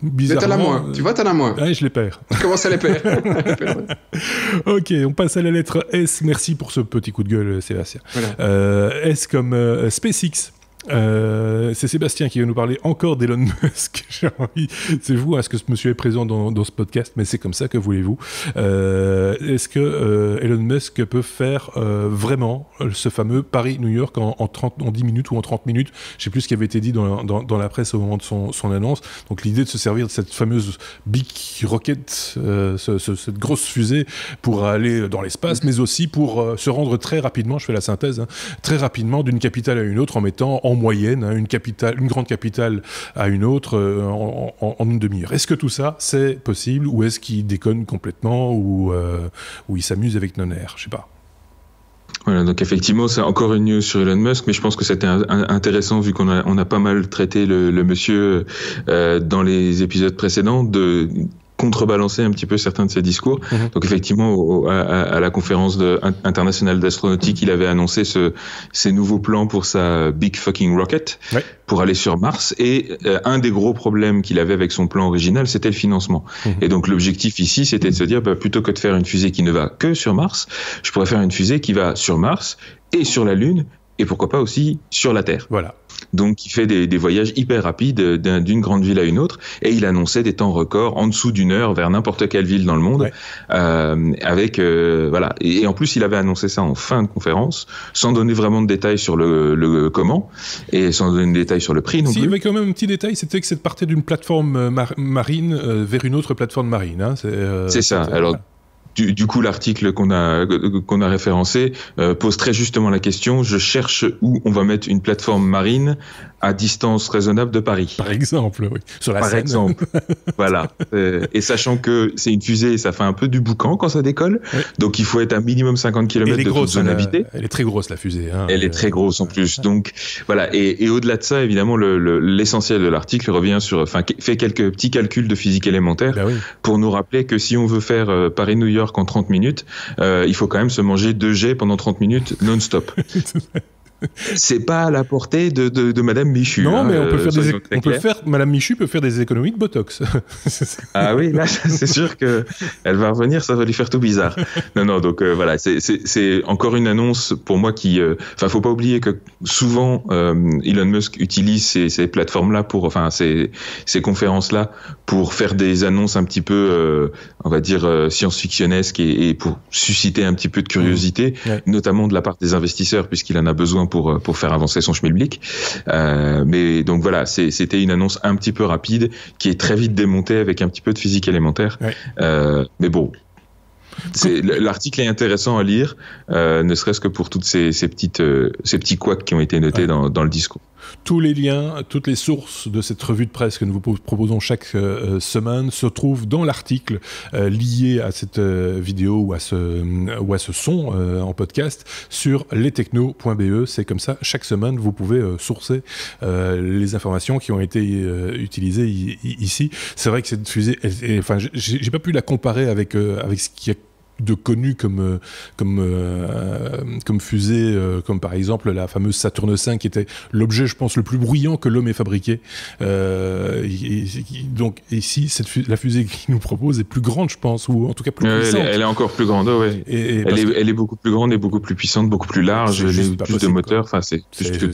bizarrement. Mais t'en as moins. Tu vois, t'en as moins. Ouais, je les perds. Tu commences à les perdre. Ok, on passe à la lettre S. Merci pour ce petit coup de gueule, Sébastien. Voilà. S comme SpaceX. C'est Sébastien qui va nous parler encore d'Elon Musk. J'ai envie, c'est vous, est-ce que ce monsieur est présent dans ce podcast, mais c'est comme ça, que voulez-vous. Est-ce que Elon Musk peut faire vraiment ce fameux Paris-New York en 10 minutes ou en 30 minutes, je sais plus ce qui avait été dit dans la presse au moment de son annonce. Donc l'idée de se servir de cette fameuse Big Rocket, cette grosse fusée pour aller dans l'espace, mais aussi pour se rendre très rapidement, je fais la synthèse, très rapidement d'une capitale à une autre en mettant en moyenne, une grande capitale à une autre en une demi-heure. Est-ce que tout ça, c'est possible, ou est-ce qu'il déconne complètement, ou il s'amuse avec nos nerfs? Je sais pas. Voilà, donc effectivement, c'est encore une news sur Elon Musk, mais je pense que c'était intéressant, vu qu'on a pas mal traité le monsieur dans les épisodes précédents, de contrebalancer un petit peu certains de ses discours. Donc effectivement, à la conférence internationale d'astronautique, il avait annoncé ses nouveaux plans pour sa Big Fucking Rocket, pour aller sur Mars. Et un des gros problèmes qu'il avait avec son plan original, c'était le financement. Et donc l'objectif ici, c'était de se dire, plutôt que de faire une fusée qui ne va que sur Mars, je pourrais faire une fusée qui va sur Mars et sur la Lune, et pourquoi pas aussi sur la Terre. Voilà. Donc il fait des voyages hyper rapides d'une grande ville à une autre, et il annonçait des temps records en dessous d'1 heure vers n'importe quelle ville dans le monde, avec voilà. Et en plus il avait annoncé ça en fin de conférence, sans donner vraiment de détails sur le comment, et sans donner de détails sur le prix non plus. Il y avait quand même un petit détail, c'était que c'est partait d'une plateforme marine vers une autre plateforme marine. Hein. C'est ça. Alors du coup, l'article qu'on a référencé pose très justement la question. Je cherche où on va mettre une plateforme marine à distance raisonnable de Paris. Par exemple, oui. Sur la Seine. Par exemple. Voilà. Et sachant que c'est une fusée, ça fait un peu du boucan quand ça décolle. Oui. Donc, il faut être à minimum 50 km de toute zone habitée. Elle est très grosse, la fusée. Hein. Elle est très grosse en plus. Donc, voilà. Et au-delà de ça, évidemment, l'essentiel de l'article revient fait quelques petits calculs de physique élémentaire pour nous rappeler que si on veut faire Paris-New York en 30 minutes, il faut quand même se manger 2 jets pendant 30 minutes non-stop. C'est pas à la portée de Madame Michu. Non, mais Madame Michu peut faire des économies de Botox. Ah oui, là, c'est sûr que elle va revenir, ça va lui faire tout bizarre. Non, donc voilà, c'est encore une annonce pour moi qui, faut pas oublier que souvent Elon Musk utilise ces plateformes-là ces conférences-là pour faire des annonces un petit peu, on va dire science-fictionnesques et pour susciter un petit peu de curiosité, notamment de la part des investisseurs, puisqu'il en a besoin pour faire avancer son schmilblick. Mais donc voilà, c'était une annonce un petit peu rapide qui est très vite démontée avec un petit peu de physique élémentaire. Mais bon, l'article est intéressant à lire, ne serait-ce que pour toutes ces petits couacs qui ont été notés dans le discours. Tous les liens, toutes les sources de cette revue de presse que nous vous proposons chaque semaine se trouvent dans l'article lié à cette vidéo ou à ce son en podcast sur lestechno.be. C'est comme ça, chaque semaine, vous pouvez sourcer les informations qui ont été utilisées ici. C'est vrai que cette fusée, j'ai pas pu la comparer avec ce qui a de connu comme fusée, comme par exemple la fameuse Saturne V qui était l'objet, je pense, le plus bruyant que l'homme ait fabriqué. Donc ici, la fusée qu'il nous propose est plus grande, je pense, ou en tout cas plus puissante. Elle est encore plus grande, ouais. Elle est beaucoup plus grande et beaucoup plus puissante, beaucoup plus large, plus de moteurs, c'est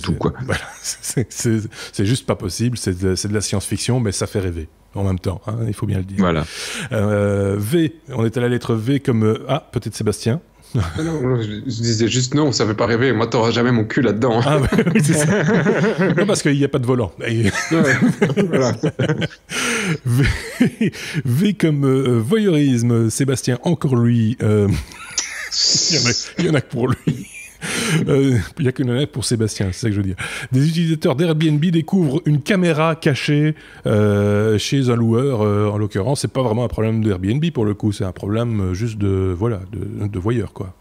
tout, quoi. Voilà, c'est juste pas possible, c'est de la science-fiction, mais ça fait rêver. En même temps, hein, il faut bien le dire. Voilà. V, on est à la lettre V comme... peut-être Sébastien. Non, je disais juste non, ça ne fait pas rêver. Moi, t'auras jamais mon cul là-dedans. Ah oui, c'est ça. Non, parce qu'il n'y a pas de volant. Voilà. V comme voyeurisme. Sébastien, encore lui. Il y en a que pour lui. Il n'y a qu'une honnête pour Sébastien, c'est ça que je veux dire. Des utilisateurs d'Airbnb découvrent une caméra cachée chez un loueur. En l'occurrence, c'est pas vraiment un problème d'Airbnb pour le coup, c'est un problème juste de voyeur, quoi.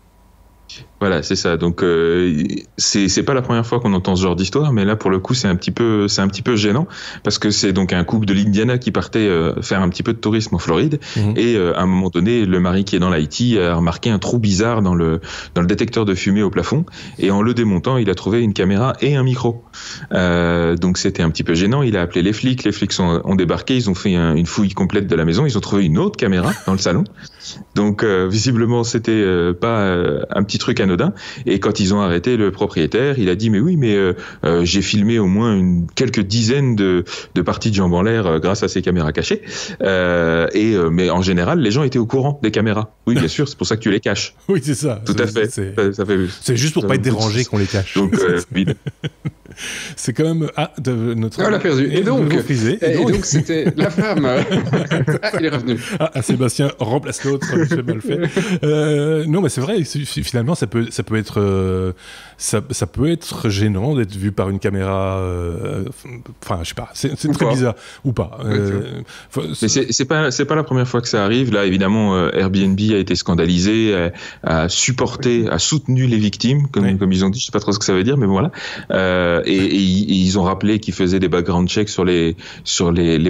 Voilà, c'est ça. Donc c'est pas la première fois qu'on entend ce genre d'histoire, mais là pour le coup c'est un petit peu gênant parce que c'est donc un couple de l'Indiana qui partait faire un petit peu de tourisme en Floride et à un moment donné le mari qui est dans l'IT a remarqué un trou bizarre dans le détecteur de fumée au plafond et en le démontant il a trouvé une caméra et un micro. Donc c'était un petit peu gênant. Il a appelé les flics ont débarqué, ils ont fait une fouille complète de la maison, ils ont trouvé une autre caméra dans le salon. Donc visiblement c'était pas un petit truc anodin. Et quand ils ont arrêté le propriétaire, il a dit mais j'ai filmé au moins quelques dizaines de parties de jambes en l'air grâce à ces caméras cachées. Mais en général, les gens étaient au courant des caméras. Oui, bien sûr, c'est pour ça que tu les caches. Oui, c'est ça. Tout à fait. C'est juste pour pas être dérangé qu'on les cache. Donc, c'est quand même notre. On l'a perdu. Et donc c'était la femme. Il est revenu. Sébastien remplace l'autre. C'est mal fait. Non, mais c'est vrai. Finalement, ça peut être gênant d'être vu par une caméra. Je sais pas. C'est très bizarre ou pas. Mais c'est pas la première fois que ça arrive. Là, évidemment, Airbnb a été scandalisé, a soutenu les victimes, comme ils ont dit. Je sais pas trop ce que ça veut dire, mais bon, voilà. Et ils ont rappelé qu'ils faisaient des background checks sur les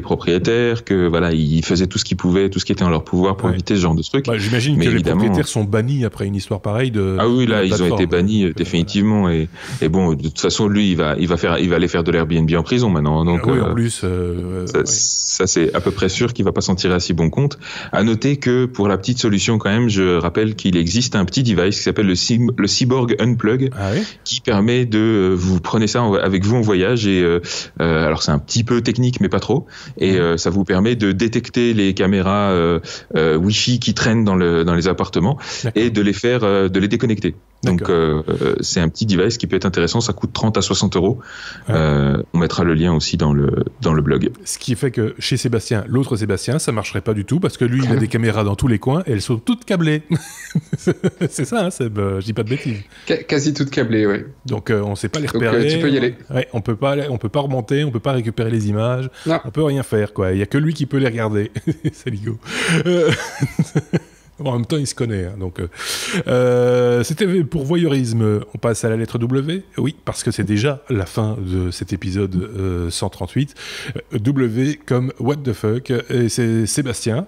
propriétaires, que voilà, ils faisaient tout ce qu'ils pouvaient, tout ce qui était en leur pouvoir pour éviter ce genre de truc. J'imagine que les propriétaires sont bannis après une histoire pareille de. Ah oui, là, ils ont été bannis définitivement. Et bon, de toute façon, lui, il va aller faire de l'Airbnb en prison maintenant. Donc, en plus, ça c'est à peu près sûr qu'il va pas s'en tirer à si bon compte. À noter que pour la petite solution, quand même, je rappelle qu'il existe un petit device qui s'appelle le Cyborg Unplug, qui permet de vous prenez ça avec vous en voyage et alors c'est un petit peu technique mais pas trop et ça vous permet de détecter les caméras Wi-Fi qui traînent dans les appartements et de les déconnecter. Donc c'est un petit device qui peut être intéressant, ça coûte 30 à 60 €. On mettra le lien aussi dans le blog. Ce qui fait que chez Sébastien, l'autre Sébastien, ça marcherait pas du tout parce que lui il a des caméras dans tous les coins et elles sont toutes câblées. C'est ça, hein, je dis pas de bêtises. Quasi toutes câblées, oui. Donc on sait pas les repérer. Donc tu peux y aller. Ouais, on peut pas remonter, on peut pas récupérer les images, on peut rien faire quoi. Il y a que lui qui peut les regarder. C'est rigolo. Bon, en même temps, il se connaît. Hein, donc, c'était pour voyeurisme. On passe à la lettre W. Oui, parce que c'est déjà la fin de cet épisode 138. W comme what the fuck. Et c'est Sébastien,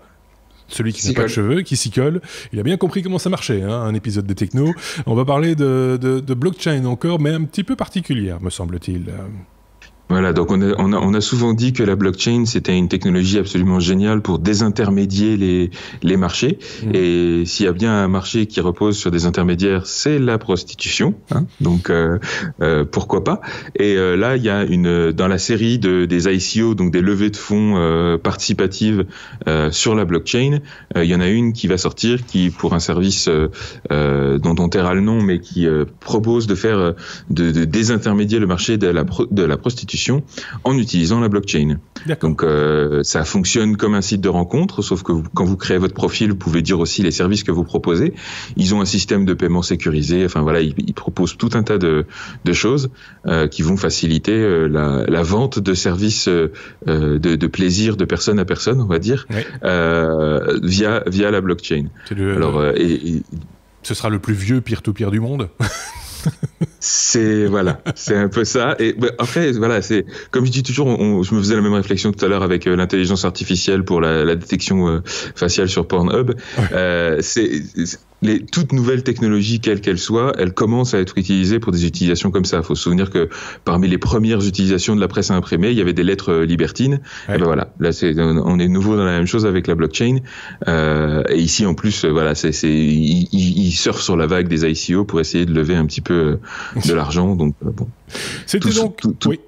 celui qui n'a pas de cheveux, qui s'y colle. Il a bien compris comment ça marchait, hein, un épisode des technos. On va parler de blockchain encore, mais un petit peu particulière, me semble-t-il. Voilà, donc on a souvent dit que la blockchain, c'était une technologie absolument géniale pour désintermédier les marchés. Et s'il y a bien un marché qui repose sur des intermédiaires, c'est la prostitution. Hein, donc, pourquoi pas. Et là, il y a dans la série des ICO, donc des levées de fonds participatives sur la blockchain, il y en a une qui va sortir, qui pour un service dont on taira le nom, mais qui propose de désintermédier le marché de la prostitution en utilisant la blockchain. Donc ça fonctionne comme un site de rencontre, sauf que quand vous créez votre profil, vous pouvez dire aussi les services que vous proposez. Ils ont un système de paiement sécurisé. Enfin voilà, ils proposent tout un tas de choses qui vont faciliter la vente de services de plaisir de personne à personne, on va dire, via la blockchain. Ce sera le plus vieux peer-to-peer du monde. C'est un peu ça. Et après, voilà, c'est comme je dis toujours, je me faisais la même réflexion tout à l'heure avec l'intelligence artificielle pour la détection faciale sur Pornhub. Les toutes nouvelles technologies, quelles qu'elles soient, elles commencent à être utilisées pour des utilisations comme ça. Il faut se souvenir que parmi les premières utilisations de la presse imprimée, il y avait des lettres libertines. Et ben voilà, là on est nouveau dans la même chose avec la blockchain. Et ici en plus, voilà, ils surfent sur la vague des ICO pour essayer de lever un petit peu de l'argent. Donc bon. C'était oui.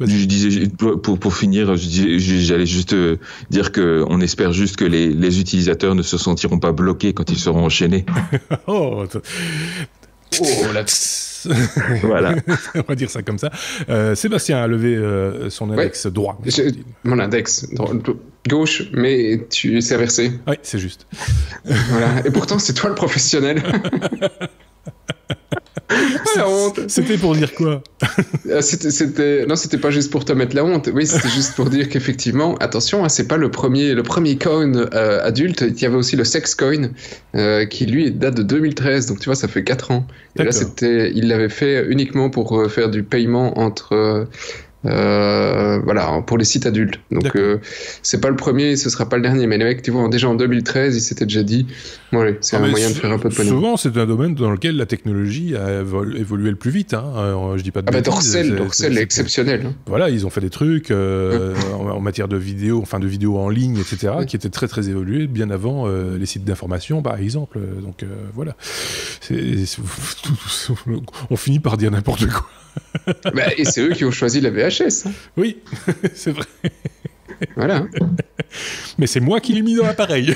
Je disais, pour finir, j'allais juste dire qu'on espère juste que les utilisateurs ne se sentiront pas bloqués quand ils seront enchaînés. Voilà. On va dire ça comme ça. Sébastien a levé son index droit. Mon index gauche, mais tu sais inversé. Oui, c'est juste. Voilà. Et pourtant, c'est toi le professionnel. La honte. C'était pour dire quoi? Non, c'était pas juste pour te mettre la honte. Oui, c'était juste pour dire qu'effectivement, attention, hein, c'est pas le premier coin adulte. Il y avait aussi le sex coin qui lui date de 2013. Donc tu vois, ça fait 4 ans. Et là, il l'avait fait uniquement pour faire du paiement entre voilà, pour les sites adultes. Donc c'est pas le premier, ce sera pas le dernier, mais les mecs, tu vois, déjà en 2013, ils s'étaient déjà dit, ouais, c'est un moyen de faire un peu de pognon. Souvent, c'est un domaine dans lequel la technologie a évolué le plus vite. Hein. Je dis pas de bêtises. Dorsel est exceptionnel. Hein. Voilà, ils ont fait des trucs en matière de vidéos en ligne, etc., qui étaient très très évolués bien avant les sites d'information, par exemple. Donc voilà, on finit par dire n'importe quoi. Et c'est eux qui ont choisi la VHS. Hein. Oui, c'est vrai. Voilà. Mais c'est moi qui l'ai mis dans l'appareil.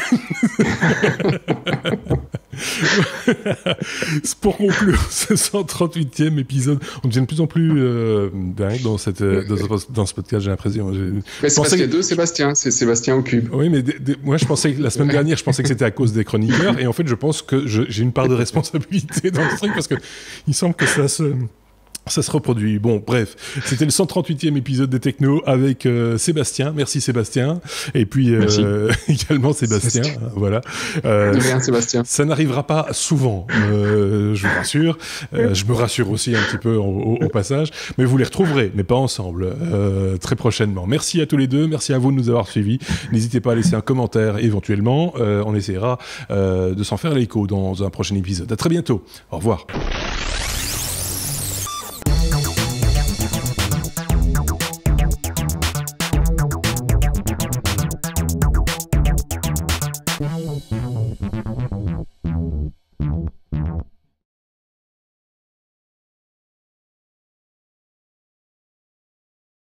Pour conclure ce 138e épisode, on devient de plus en plus dingue dans ce podcast, j'ai l'impression. Mais c'est parce qu'il y a deux Sébastien, c'est Sébastien au cube. Oui, mais moi je pensais que la semaine dernière, je pensais que c'était à cause des chroniqueurs, et en fait je pense que j'ai une part de responsabilité dans ce truc, parce que il semble que ça se reproduit. Bon, bref, c'était le 138e épisode des Technos avec Sébastien. Merci Sébastien. Et puis également Sébastien. Voilà. De rien, Sébastien. Ça n'arrivera pas souvent, je vous rassure. Je me rassure aussi un petit peu au passage. Mais vous les retrouverez, mais pas ensemble, très prochainement. Merci à tous les deux. Merci à vous de nous avoir suivis. N'hésitez pas à laisser un commentaire éventuellement. On essaiera de s'en faire l'écho dans un prochain épisode. À très bientôt. Au revoir.